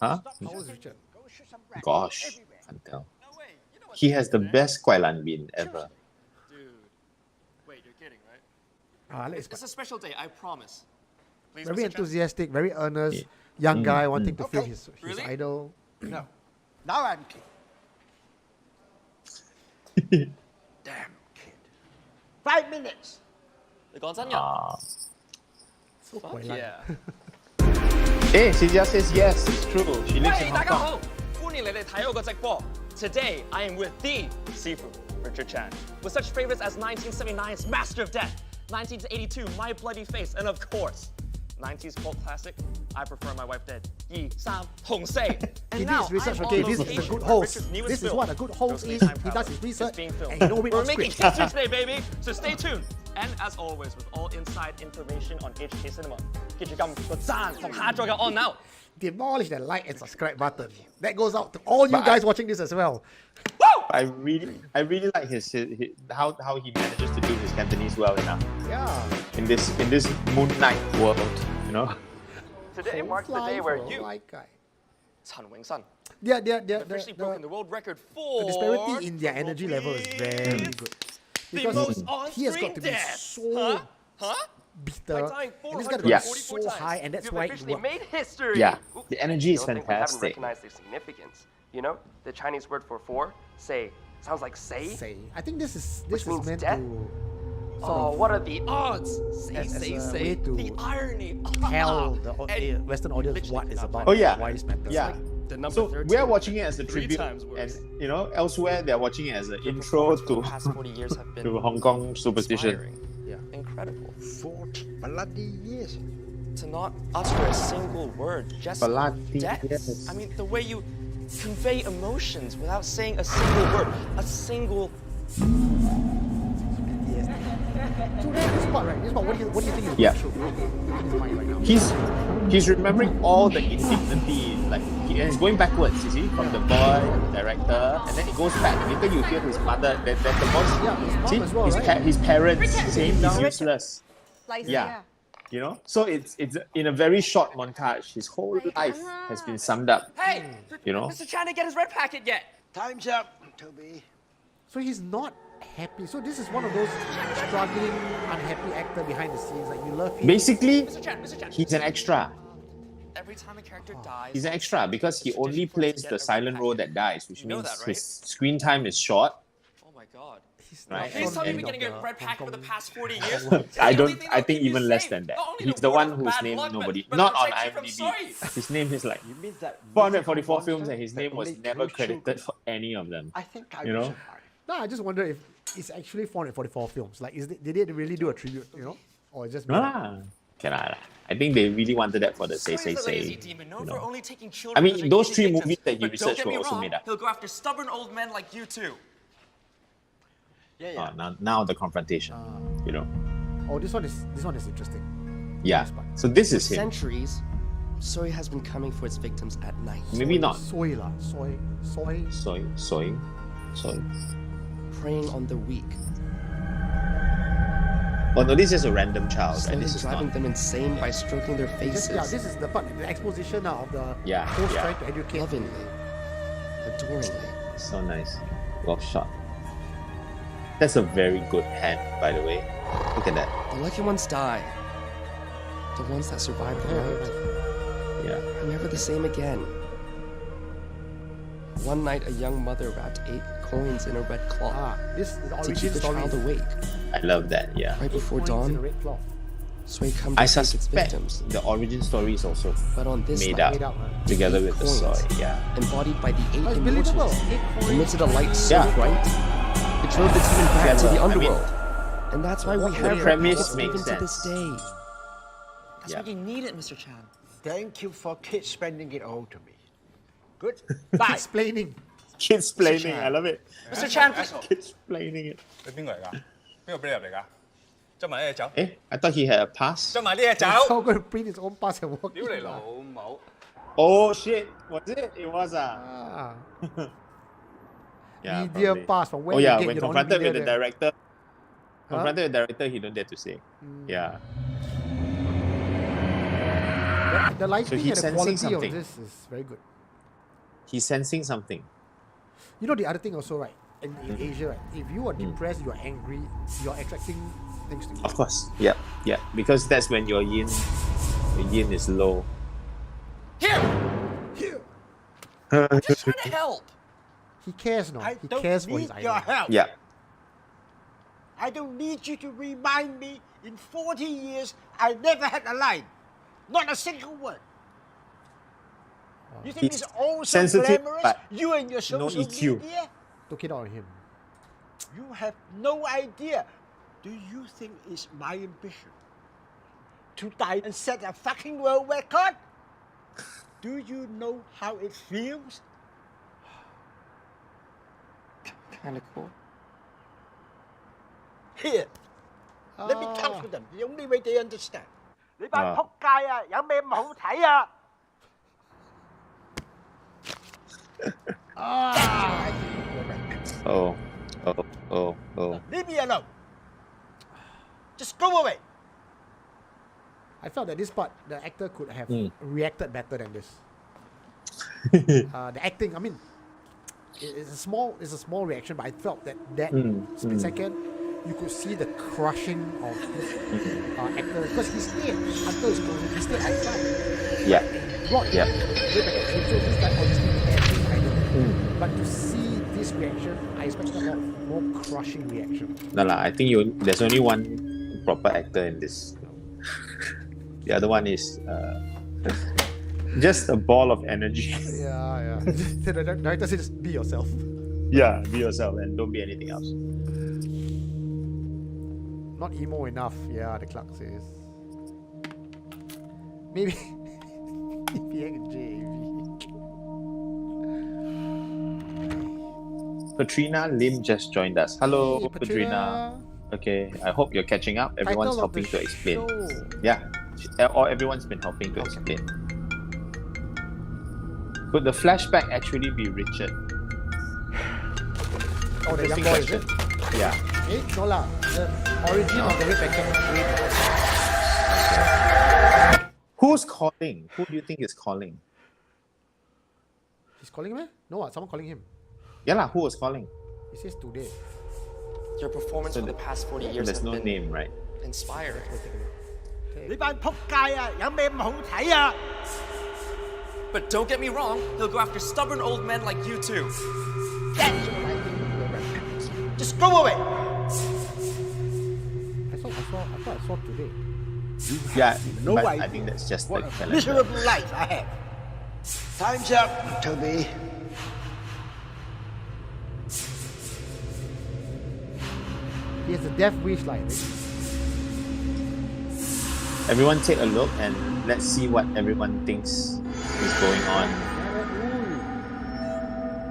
Huh? How old is Richard? Go shoot some rats Gosh, everywhere. can't tell. No way. You know what He they has say, the man. best Kuai Lan Bin ever. Dude. Wait, you're kidding, right? I like It's this a special day, I promise. Please, very Mr. Chan. enthusiastic, very earnest, young guy wanting to film Okay. his Really? idol. No. Now I'm kid. Damn kid. 5 minutes. 你講真嘅？ Ah. So Fuck Kuai Lan. yeah. Hey, Cynthia says yes, it's true. She lives in 喂， Hong 大家 Kong. 好，歡迎你哋睇我個直播。Today I am with the Sifu, Richard Chan, with such favorites as 1979's Master of Death, 1982 My Bloody Face, and of course, 90s cult classic I Prefer My Wife Dead, 2、3同四。He And did now his research, I'm okay, on this is a location good at host. Richard's newest This is film, what a good host Ghostly is. Time He does Traveler. his It's research being filmed. and he knows it We're on making script. history today, baby, so stay tuned. And as always, with all inside information on HK Cinema, 記住撳個讚同下載嘅按鈕。 Demolish that like and subscribe button. That goes out to all you guys watching this as well. I really like his how he manages to do his Cantonese well enough Yeah. in this Moon Knight world, you know. Today marks the day where you, Chan Wing-san, Yeah, officially broken the world record for the disparity in their energy level is very good. Because most he has got on-screen to be death. so Huh? bitter, dying and it's got to be 444 so times. high, and that's You've why it officially works. made history. Yeah, the energy is Don't think we haven't fantastic. recognized their significance. You know, the Chinese word for four, say, sounds like say. Say, I think this is means meant death? to Oh, what are the odds? Say, as say, a say. way to The irony. tell the And Western audience what is about. Oh yeah, why this matters. yeah. The number So 13. we're watching it as a Three tribute, times and worse. you know, elsewhere they're watching it as an intro The to past 40 years have been to Hong Kong superstition. inspiring, incredible. 40 bloody years. To not utter a single word, just Bloody death. yes. I mean, the way you convey emotions without saying a single word, a single. Yes. So this part, right? This part, what do you think is Yeah. going through in his mind right now? He's remembering all the indignity, like and he's going backwards. You see, from the boy, the director, and then it goes back. Later you hear his mother, then the boss. Yeah, his mom See, as well, his, right? his parents saying he's useless. Lycia. You know, so it's in a very short montage. His whole life has been summed up. Hey, You know, Mr. Chan didn't get his red packet yet. Time's up, Toby. So he's not happy. So this is one of those struggling, unhappy actor behind the scenes. Like you love him. basically, Mr. Chan. he's an extra. Every time a character dies, He's an extra because he only plays the silent role that dies, which You know means that, right? his screen time is short. oh my god. He's Right, Please tell me and- you've been getting a red packet for the past 40 years. I think even less than that. He's the one whose name nobody, not on IMDb. His name is like You mean that 444 mythical films, and his monster name was that never only goes credited through- for any of them. I think I You will know? survive. No, I just wonder if it's actually 444 films. Like, did they really do a tribute? You know, or just I think they really wanted that for the say. Sorry, the lazy You demon, known know. for only taking I children mean, as those easy three victims. movies that he But don't researched get were me also wrong, made up. He'll go after stubborn old men like you too. Yeah. Now the confrontation. You know, Oh, this one is interesting. yeah. So this For is him. centuries, Soy has been coming for its victims at night, Maybe not. Soy lah, soy. Soy. preying on the weak, Oh no, this is a random child. Right? slowly This is driving not. them insane by stroking their faces, This is the part, the exposition now of the Yeah, host yeah. trying to educate. lovingly, adoringly. So nice. Well shot. That's a very good hand, by the way. Look at that. The lucky ones die. The ones that survive the night Yeah. are never the same again. One night, a young mother wrapped 8 coins in a red cloth This is the to origin keep the story. child awake. I love that. Yeah. Right before Points in a dawn, red cloth. Sway comes to I take its suspect victims. the origin story is also But on this made night, up Made up, together with the coins. soy. Yeah. embodied by the 8 Oh, it's believable. immortals, 8 coins. emitted a light so Yeah. bright, it drove the demon back to Clever. the I mean, underworld. And that's why we what have the premise records makes even to this sense. day. That's Yeah. why you need it, Mr. Chan. Thank you for kids spending it all to me. Good. Bye. Explaining. Kids planning. I love it. Mr. Chan, please. Kids planning it. 你邊個嚟㗎？邊個俾你入嚟㗎？執埋啲嘢走， I thought he had a pass. 執埋啲嘢走。 How going to print his own pass and walk 屌 in 你 lah. 老母！ Oh shit! Was it? It was Ah. Yeah. Media probably. pass from where Oh you yeah, get when your only confronted with media the there. director, confronted with the director, he don't dare to say. Yeah. The lighting he's and the sensing quality something. of this is very good. He's sensing something. You know the other thing also, right? In Asia, right? If you are depressed, you are angry, you are attracting things to you. Of course. Yeah. Yeah. Because that's when your yin is low. Here! Here. I'm just trying to help. He cares now. I He don't cares for need his your idol. help. Yeah. I don't need you to remind me in 40 years I never had a line. Not a single word. You think He's it's all so sensitive, glamorous? but You and your no social EQ. media? Took it out on him. You have no idea. Do you think it's my ambition to die and set a fucking world record? Do you know how it feels? Kinda cool. Here, let me talk to them. The only way they understand. 你班仆街啊，有咩唔好睇啊？ Ah! Oh, oh. Leave me alone. Just go away. I felt that this part, the actor could have reacted better than this. The acting, I mean, it's a small reaction, but I felt that split second, you could see the crushing of this actor, because he stayed until his closing. He stayed outside. Yeah. Brought Yeah. so this guy obviously had this idea. But to see this reaction, I expected a lot more crushing reaction. No, I think there's only one proper actor in this. The other one is just a ball of energy. Yeah. The director said, just be yourself. Yeah, be yourself and don't be anything else. Not emo enough, yeah, the clerk says. Maybe Katrina Lim just joined us. Hello, Hey, Katrina. Okay, I hope you're catching up. Everyone's Title of the helping to explain. show. Yeah, or everyone's been helping to explain. Could the flashback actually be Richard? Oh, the young Interesting boy, is it? question. Yeah. No lah. The origin of the red packet. Who's calling? Who do you think is calling? He's calling him? No, someone calling him. Yeah lah, who was calling? He says today. Your performance So for the past 40 years There's has no been name, right? inspiring. 你班仆街啊，有咩唔好睇啊？ But don't get me wrong, he'll go after stubborn old men like you too. Just go away. I thought I saw today. Yeah, no but I idea think that's just the What a calendar. miserable life I have. Time's up, Toby. He has a death wish like Everyone take a look and let's see what everyone thinks is going on.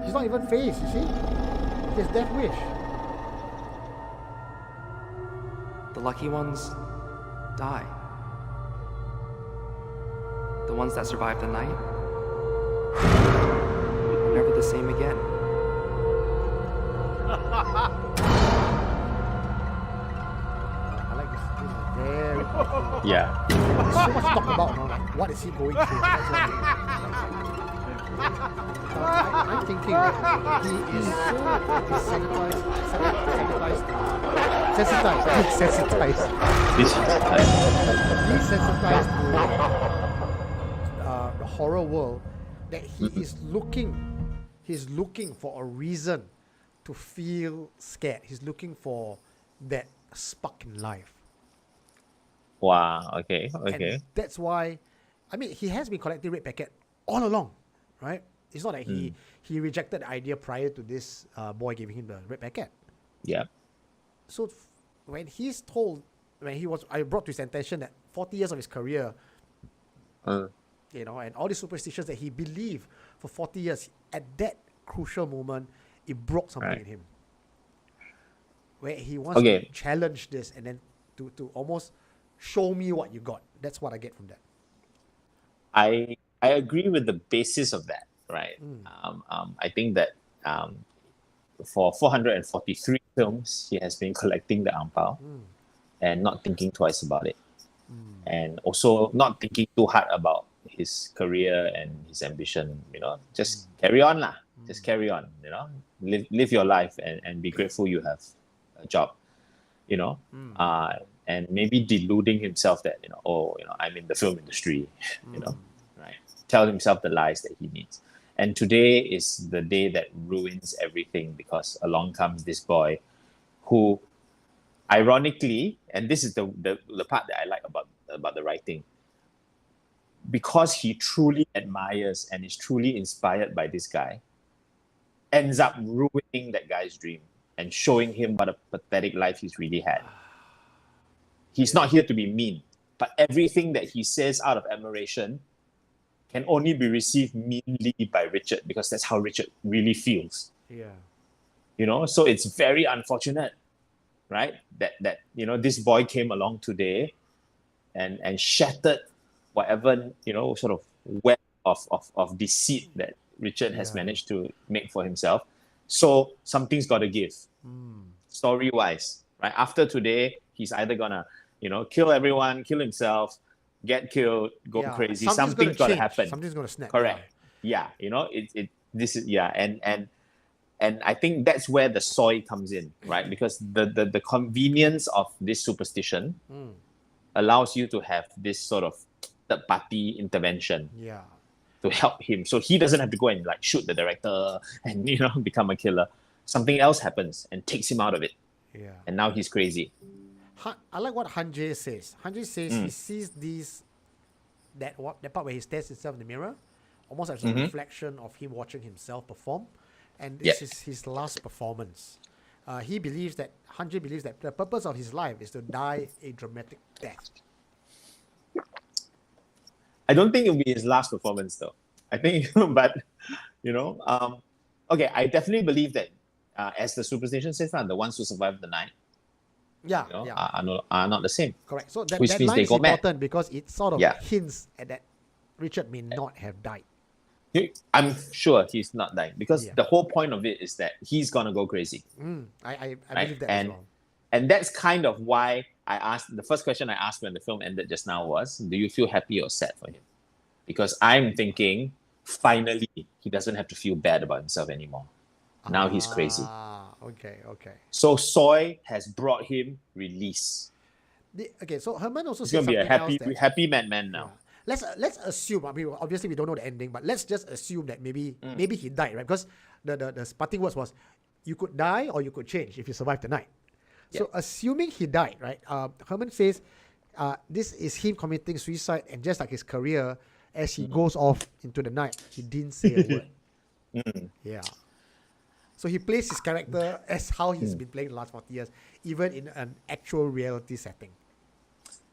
He's not even faced, you see? He has death wish. The lucky ones die. The ones that survive the night are never the same again. I like this. This is very powerful. Yeah. There's so much to talk about now. Like, what is he going through? That's what I'm thinking he is so desensitized to the horror world that he's looking for a reason to feel scared. He's looking for that spark in life. Wow. Okay. Okay. And that's why, I mean, he has been collecting red packet all along, right? It's not that he rejected the idea prior to this boy giving him the red packet. Yeah. So when he's told, I brought to his attention that 40 years of his career, you know, and all the superstitions that he believed for 40 years, at that crucial moment, it broke something in him. Where he wants to challenge this and then to almost show me what you got. That's what I get from that. I agree with the basis of that, right? I think that for 443 films, he has been collecting the angpao and not thinking twice about it. And also not thinking too hard about his career and his ambition, you know, just carry on lah. Just carry on, you know, live your life and be grateful you have a job, you know, and maybe deluding himself that, you know, I'm in the film industry, you know, right? Tell himself the lies that he needs. And today is the day that ruins everything because along comes this boy who, ironically, and this is the part that I like about the writing, because he truly admires and is truly inspired by this guy, ends up ruining that guy's dream and showing him what a pathetic life he's really had. He's not here to be mean, but everything that he says out of admiration can only be received meanly by Richard because that's how Richard really feels. Yeah. You know, so it's very unfortunate, right? That you know, this boy came along today and shattered whatever, you know, sort of web of deceit that Richard has managed to make for himself. So something's got to give, story-wise, right? After today, he's either gonna, kill everyone, kill himself, get killed, go crazy. Something's got to happen. Something's going to snap. Correct. Yeah, this is and I think that's where the soy comes in, right? Because the convenience of this superstition allows you to have this sort of third-party intervention. Yeah. To help him, so he doesn't have to go and like shoot the director and become a killer. Something else happens and takes him out of it. Yeah. And now he's crazy. I like what Han Jae says. Han Jae says he sees that part where he stares himself in the mirror, almost as a reflection of him watching himself perform, and this is his last performance. Han Jae believes that the purpose of his life is to die a dramatic death. I don't think it'll be his last performance though. I think, but okay, I definitely believe that as the superstition says, the ones who survive the night, are not the same. Correct. So that Which means line they is go mad. important because it sort of hints at that Richard may not have died. I'm sure he's not dying because the whole point of it is that he's gonna go crazy. I believe that as well. And that's kind of why I asked, the first question I asked when the film ended just now was, do you feel happy or sad for him? Because I'm thinking, finally, he doesn't have to feel bad about himself anymore. Now he's crazy. Okay. So Soy has brought him release. So Herman also He's said going to be a something happy madman now. Let's assume, obviously we don't know the ending, but let's just assume that maybe he died, right? Because the parting words was, you could die or you could change if you survive the night. So assuming he died, right? Herman says this is him committing suicide, and just like his career, as he goes off into the night, he didn't say a word. Yeah. So he plays his character as how he's been playing the last 40 years, even in an actual reality setting.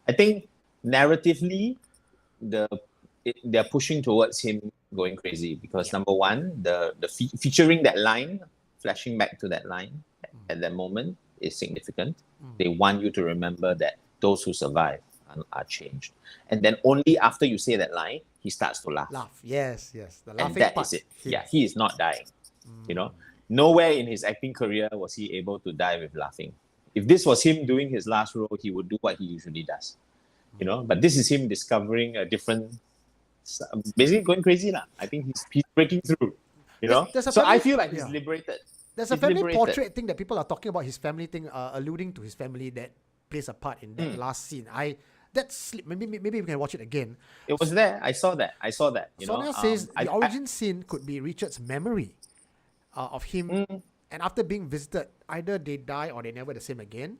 I think narratively, they're pushing towards him going crazy because number one, the featuring that line, flashing back to that line at that moment is significant. They want you to remember that those who survive are changed. And then only after you say that line, he starts to laugh. Yes. The laughing and that part. is it. Yeah, he is not dying. Nowhere in his acting career was he able to die with laughing. If this was him doing his last role, he would do what he usually does. But this is him discovering a different, basically going crazy now. I think he's breaking through. So I feel like he's liberated. There's a family portrait thing that people are talking about, his family thing, alluding to his family that plays a part in that last scene. Maybe we can watch it again. It was there. I saw that. Sonia says the origin scene could be Richard's memory of him, and after being visited, either they die or they never the same again.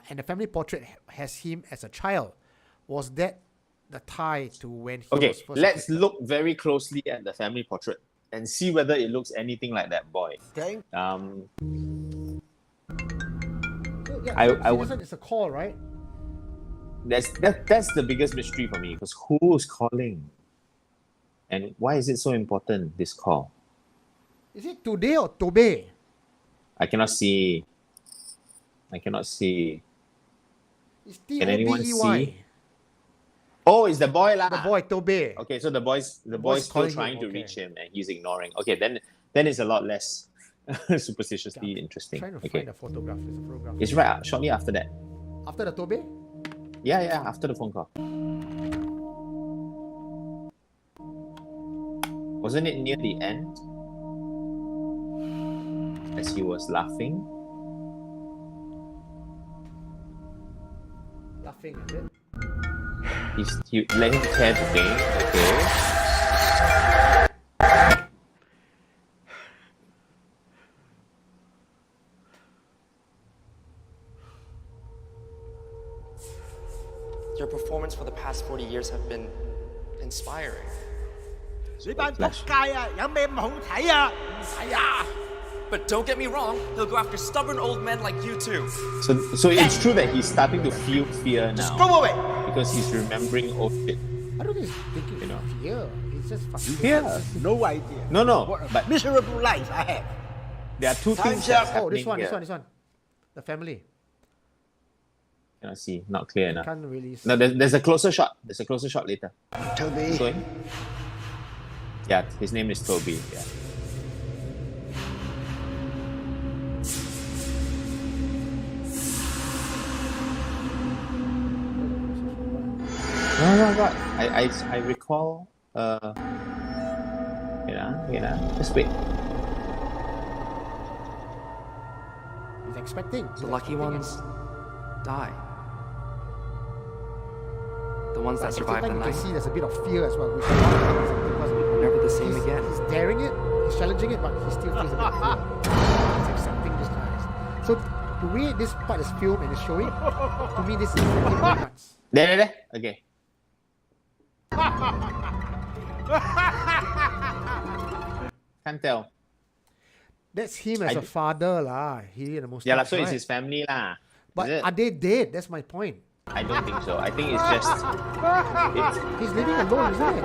And the family portrait has him as a child. Was that the tie to when he was first let's affected? look very closely at the family portrait and see whether it looks anything like that boy. Okay. It's a call, right? That's the biggest mystery for me, because who's calling? And why is it so important, this call? Is it today or Tobe? I cannot see. It's Can anyone T-O-B-E-Y. see? Oh, it's the boy lah. The boy, Tobe. Okay, so the boy's boy's still calling trying him, to okay. reach him and he's ignoring. Okay, then it's a lot less superstitiously interesting. Trying to Okay. find the photograph. There's a photograph. It's right shortly after that. After the Tobe? Yeah, after the phone call. Wasn't it near the end? As he was laughing? Laughing, is it? He let him care to think. Okay. Your performance for the past 40 years have been inspiring. 你班仆街啊，有咩唔好睇啊？唔睇啊！ But don't get me wrong, he'll go after stubborn old men like you too. So it's true that he's starting to feel fear now. Go away! Because he's remembering old shit. I don't think he's thinking of fear. He's just fucking Yeah. No idea. No, What a but miserable life I have. there are two things Time's that's up. happening this one. here. The family. Cannot see, not clear enough. Can't really see. No, there's a closer shot. There's a closer shot later. Toby. Going? Yeah, his name is Toby. Yeah. my god! I recall. Just wait. He's expecting. The lucky ones die. The ones that survive the You can night see there's a bit of fear as well. Which is because are never the same again. He's daring it, he's challenging it, but he still feels a bit of fear. He's accepting this guys. So the way this part is filmed and is showing, to me this is really nuts. There. Okay. Can't tell. That's him as a father lah. He and the mustache. Yeah, lah. So right? it's his family lah. But Is it? are they dead? That's my point. I don't think so. I think it's just. He's living alone, isn't it?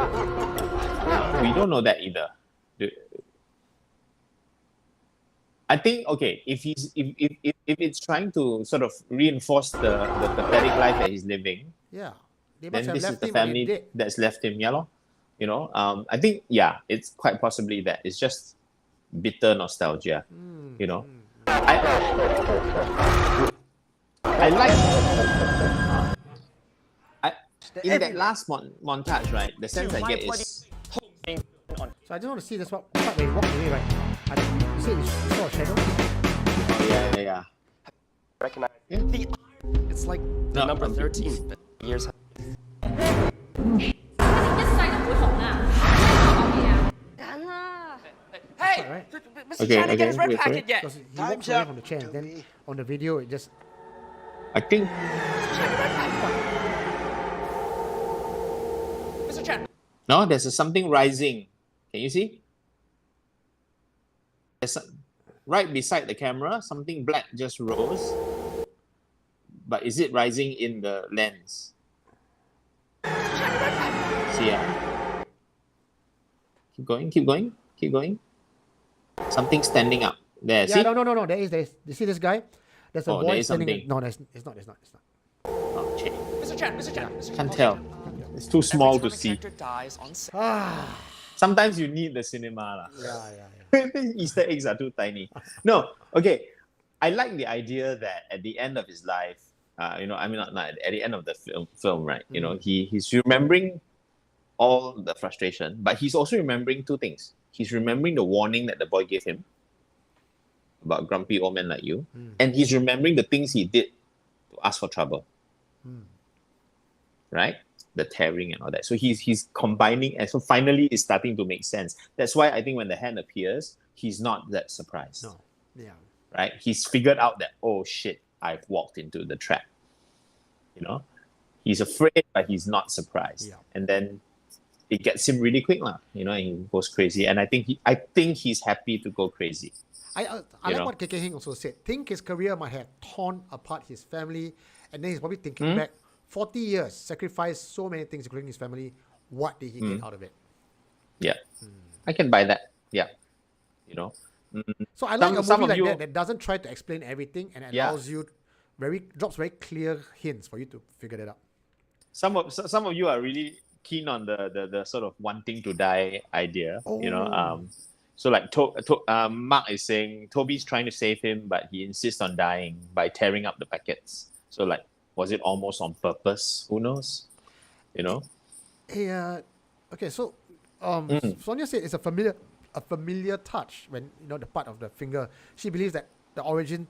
We don't know that either. I think if it's trying to sort of reinforce the pathetic life that he's living, Yeah. They then must have this is left the him when family they did. that's left him. Yeah, lor. I think it's quite possibly that it's just bitter nostalgia. I like in that last montage, right? The sense I get is So I just want to see this part where he walked away, right? You see he saw a shadow? yeah. Recognize It's like No, the number I'm- 13. years. Hey! Right. Mr. Okay, Chan, didn't get his okay, red wait for packet it. yet. Because he walks Time's away up. from the chair, and then on the video it just I think Mr. Chan. no, there's something rising. Can you see? Right beside the camera, something black just rose. But is it rising in the lens? See ya. Keep going. Something standing up. There, see? no. There is. You see this guy? There's a Oh, boy there is standing. something. No, it's not. Oh, shit. Mr. Chan. Mr. Chan. Can't tell. It's too small to Every see. character dies on set. Sometimes you need the cinema. Yeah. Easter eggs are too tiny. No, okay. I like the idea that at the end of his life, not at the end of the film, right? He's remembering all the frustration, but he's also remembering two things. He's remembering the warning that the boy gave him about grumpy old men like you, and he's remembering the things he did to ask for trouble. Right? The tearing and all that. So he's combining, and so finally it's starting to make sense. That's why I think when the hand appears, he's not that surprised. No. Yeah. Right? He's figured out that, oh shit, I've walked into the trap. He's afraid, but he's not surprised. Yeah. And then it gets him really quick, and he goes crazy. And I think he's happy to go crazy. I like what KK Hing also said. Think his career might have torn apart his family, and then he's probably thinking back, 40 years, sacrificed so many things, including his family. What did he get out of it? Yeah. I can buy that. Yeah. So I like Some a of movie you- like that doesn't try to explain everything and allows you drops very clear hints for you to figure that out. Some of you are really keen on the sort of wanting to die idea. So like Mark is saying Toby's trying to save him, but he insists on dying by tearing up the packets. So like, was it almost on purpose? Who knows? Hey, okay, so Sonia said it's a familiar touch when the part of the finger. She believes that the origin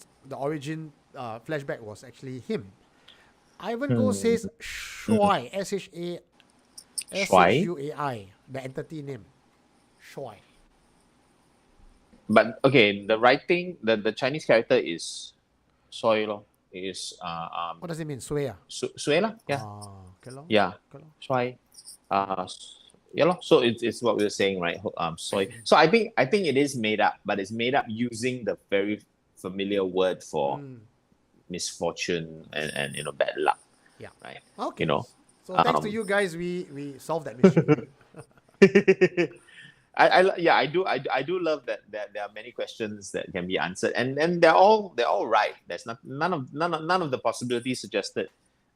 flashback was actually him. Ivan Go says Shuai, SHUAI, the entity name, Shuai. But okay, the writing, the Chinese character is Soi lo. Is What does it mean? Sui? Sui lah. Yeah. Okay, lor. Yeah. Okay, lor. Soi. Yeah, lor. So it's what we were saying, right? Soy. So I think it is made up, but it's made up using the very familiar word for misfortune and bad luck. Yeah. Right. Okay. So thanks to um, you guys, we solved that mystery. I do love that there are many questions that can be answered, and they're all right. There's none of the possibilities suggested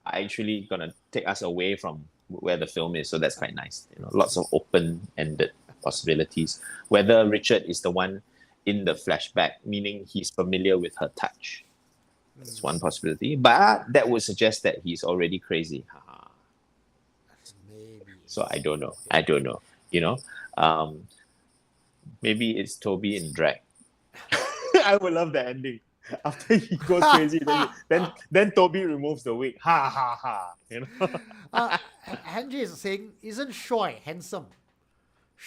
are actually gonna take us away from where the film is. So that's quite nice. Lots of open-ended possibilities. Whether Richard is the one in the flashback, meaning he's familiar with her touch. That's one possibility, but that would suggest that he's already crazy. So I don't know. I don't know. You know, maybe it's Toby in drag. I would love the ending. After he goes crazy, then Toby removes the wig. Ha ha ha. You know. Henry is saying, isn't Shoy handsome?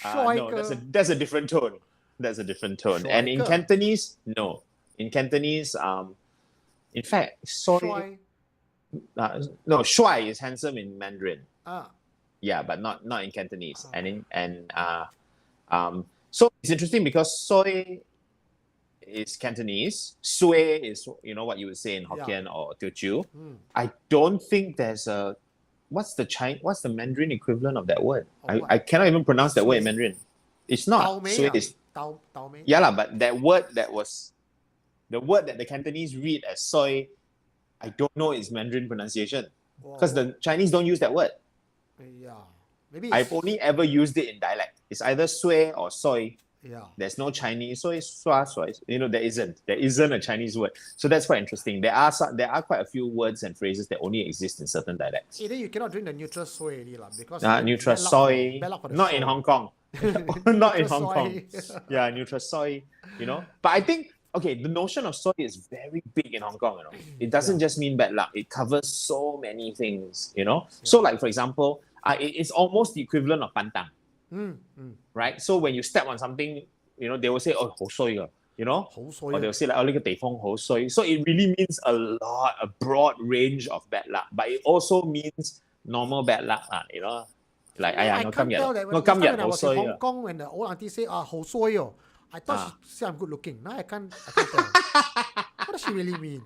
No, that's a different tone. That's a different tone. And in Cantonese, no. In Cantonese, in fact, Shuai. no, Shuai is handsome in Mandarin. Ah. Yeah, but not in Cantonese. So it's interesting because soy is Cantonese, sui is what you would say in Hokkien or Teochew. I don't think there's a what's the Mandarin equivalent of that word? I cannot even pronounce that word in Mandarin. It's not. Sui is yeah lah, but that word the word that the Cantonese read as soy, I don't know its Mandarin pronunciation because the Chinese don't use that word. Yeah, maybe I've only ever used it in dialect. It's either sui or soy. Yeah. There's no Chinese, so it's swa. There isn't a Chinese word. So that's quite interesting. There are quite a few words and phrases that only exist in certain dialects. Either you cannot drink the neutral soy already, because neutral soy, not in Hong Kong. Not in Hong Kong. Yeah, neutral soy, But I think, okay, the notion of soy is very big in Hong Kong, It doesn't just mean bad luck. It covers so many things, So like, for example, it's almost the equivalent of pantang. Right? So when you step on something, they will say, oh, 好衰啊, or they'll say like, oh, 呢個地方好衰. So it really means a broad range of bad luck, but it also means normal bad luck, Like, I can't tell that when I was in Hong Kong, when the old auntie say, 好衰哦, I thought she said I'm good looking. Now I can't tell. What does she really mean?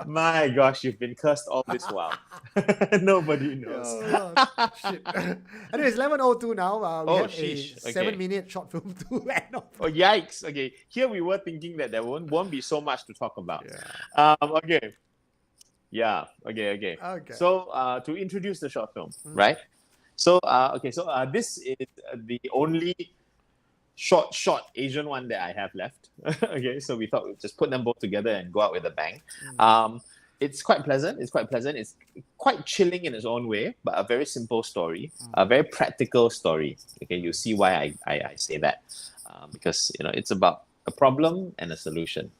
My gosh, you've been cursed all this while. Nobody knows. Shit. Anyway, it's 11:02 now. We have a 7-minute short film to end off. Oh, yikes. Okay, here we were thinking that there won't be so much to talk about. Yeah. Okay. Yeah, okay. So, to introduce the short film, right? So, this is the only short Asian one that I have left. Okay, so we thought we'd just put them both together and go out with a bang. It's quite pleasant. It's quite chilling in its own way, but a very simple story, a very practical story. Okay, you see why I say that, because it's about a problem and a solution.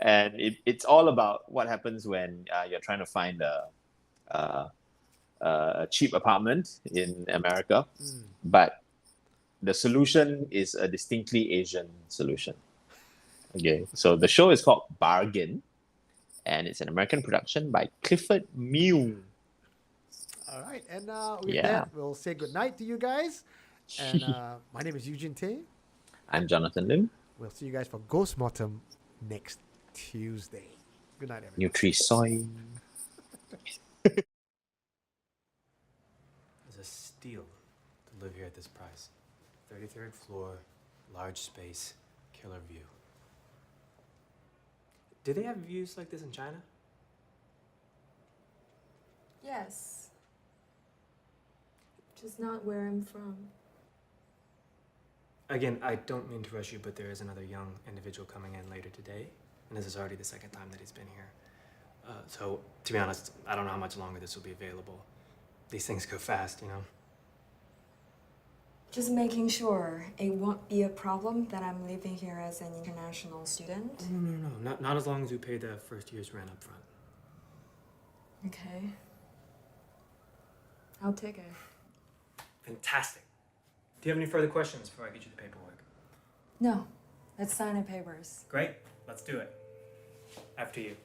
And it's all about what happens when you're trying to find a cheap apartment in America, but the solution is a distinctly Asian solution. Okay, so the show is called Bargain, and it's an American production by Clifford Mew. All right, and with that, we'll say goodnight to you guys. And my name is Eugene Tay. I'm Jonathan Lim. We'll see you guys for Ghost-Mortem next Tuesday. Good night, everyone. Nutri-soy. It's a steal to live here at this price. 33rd floor, large space, killer view. Do they have views like this in China? Yes. Just not where I'm from. Again, I don't mean to rush you, but there is another young individual coming in later today, and this is already the second time that he's been here. So, to be honest, I don't know how much longer this will be available. These things go fast, Just making sure it won't be a problem that I'm living here as an international student. No. Not as long as you pay the first year's rent up front. Okay. I'll take it. Fantastic. Do you have any further questions before I get you the paperwork? No. Let's sign the papers. Great. Let's do it. After you.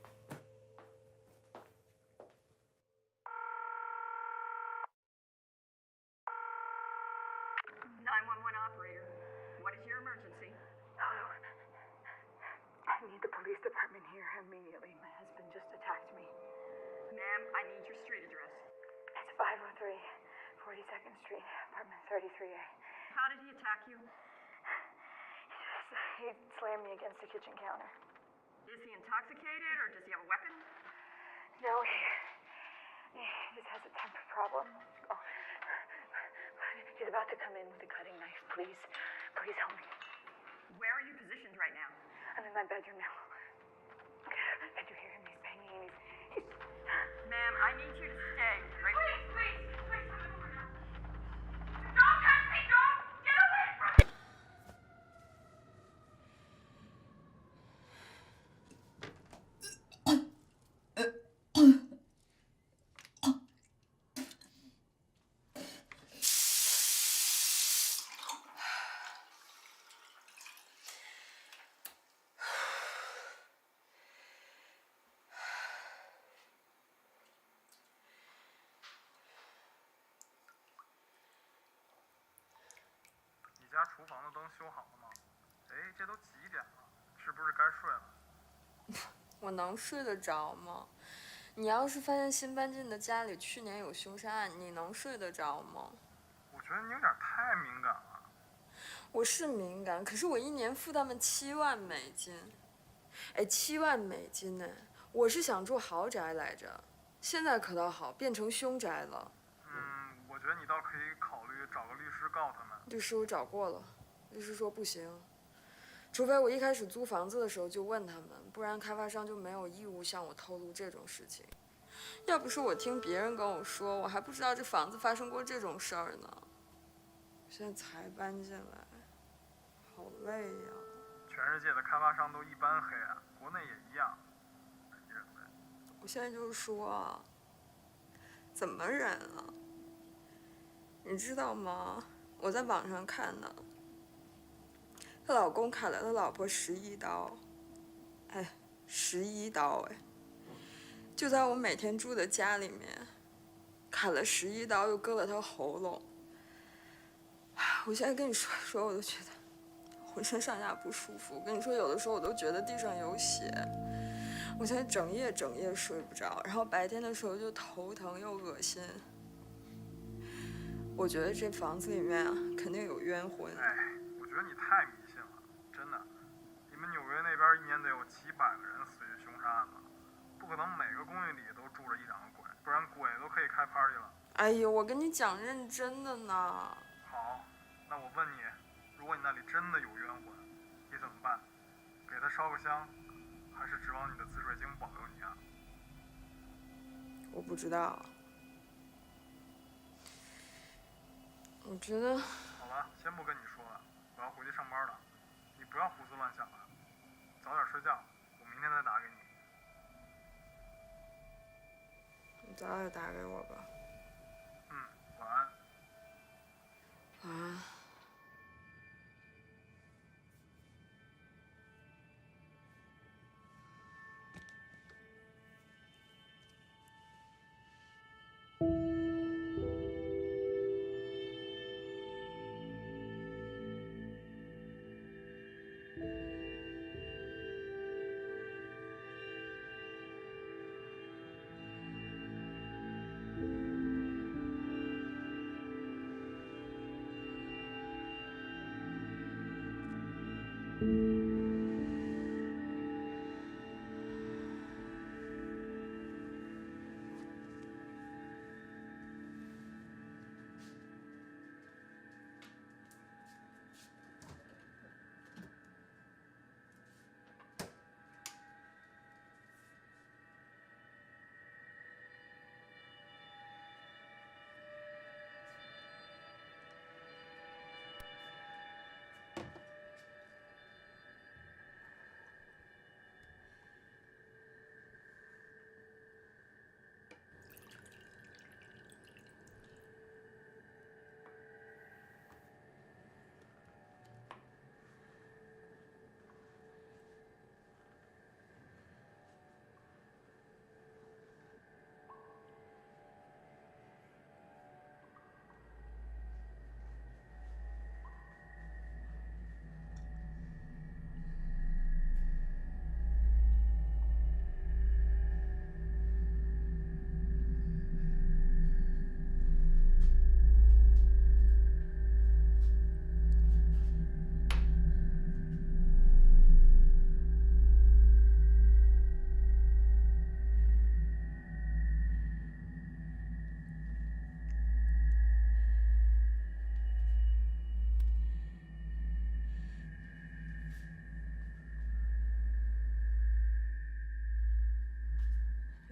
911 operator. What is your emergency? Hello. I need the police department here immediately. My husband just attacked me. Ma'am, I need your street address. It's 503 42nd Street, apartment 33A. How did he attack you? He slammed me against the kitchen counter. Is he intoxicated or does he have a weapon? No, he just has a temper problem. Oh. He's about to come in with a cutting knife. Please help me. Where are you positioned right now? I'm in my bedroom now. Could you hear him? He's banging. Ma'am, I need you to stay. Right? Please. 家厨房的灯修好了吗？哎，这都几点了？是不是该睡了？我能睡得着吗？你要是发现新搬进的家里去年有凶杀案，你能睡得着吗？我觉得你有点太敏感了。我是敏感，可是我一年付他们7万美金。哎，7万美金呢？我是想住豪宅来着，现在可倒好，变成凶宅了。我觉得你倒可以考虑找个律师告他们。律师我找过了，律师说不行，除非我一开始租房子的时候就问他们，不然开发商就没有义务向我透露这种事情。要不是我听别人跟我说，我还不知道这房子发生过这种事儿呢。现在才搬进来，好累呀。全世界的开发商都一般黑暗，国内也一样。忍呗。我现在就是说啊，怎么忍啊？你知道吗？我在网上看的，她老公砍了她老婆11刀，哎，11刀哎，就在我每天住的家里面，砍了11刀，又割了她喉咙。我现在跟你说，我都觉得浑身上下不舒服。我跟你说，有的时候我都觉得地上有血。我现在整夜睡不着，然后白天的时候就头疼又恶心。我觉得这房子里面啊，肯定有冤魂。哎，我觉得你太迷信了，真的。你们纽约那边一年得有700个人死于凶杀案吧？不可能每个公寓里都住着1-2个鬼，不然鬼都可以开 party 了。哎呦，我跟你讲认真的呢。好，那我问你，如果你那里真的有冤魂，你怎么办？给他烧个香，还是指望你的紫水晶保佑你啊？我不知道。我觉得。好了，先不跟你说了，我要回去上班了。你不要胡思乱想了，早点睡觉，我明天再打给你。你早点打给我吧。晚安。晚安。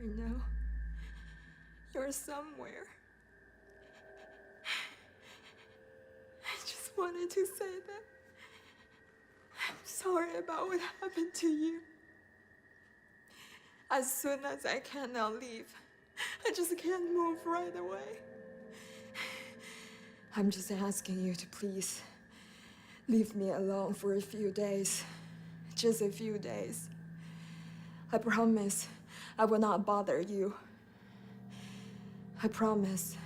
I know you're somewhere. I just wanted to say that I'm sorry about what happened to you. As soon as I can, I'll leave. I just can't move right away. I'm just asking you to please leave me alone for a few days. Just a few days. I promise I will not bother you. I promise.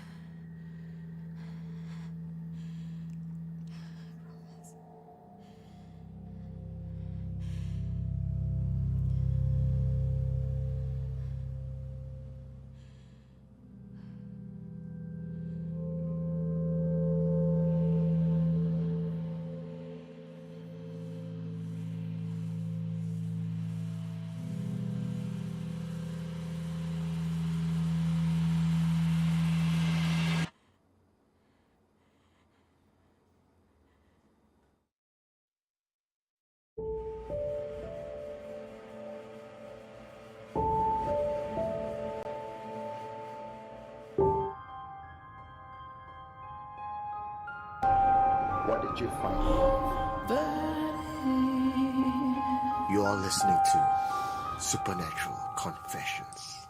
What did you find? You are listening to Supernatural Confessions.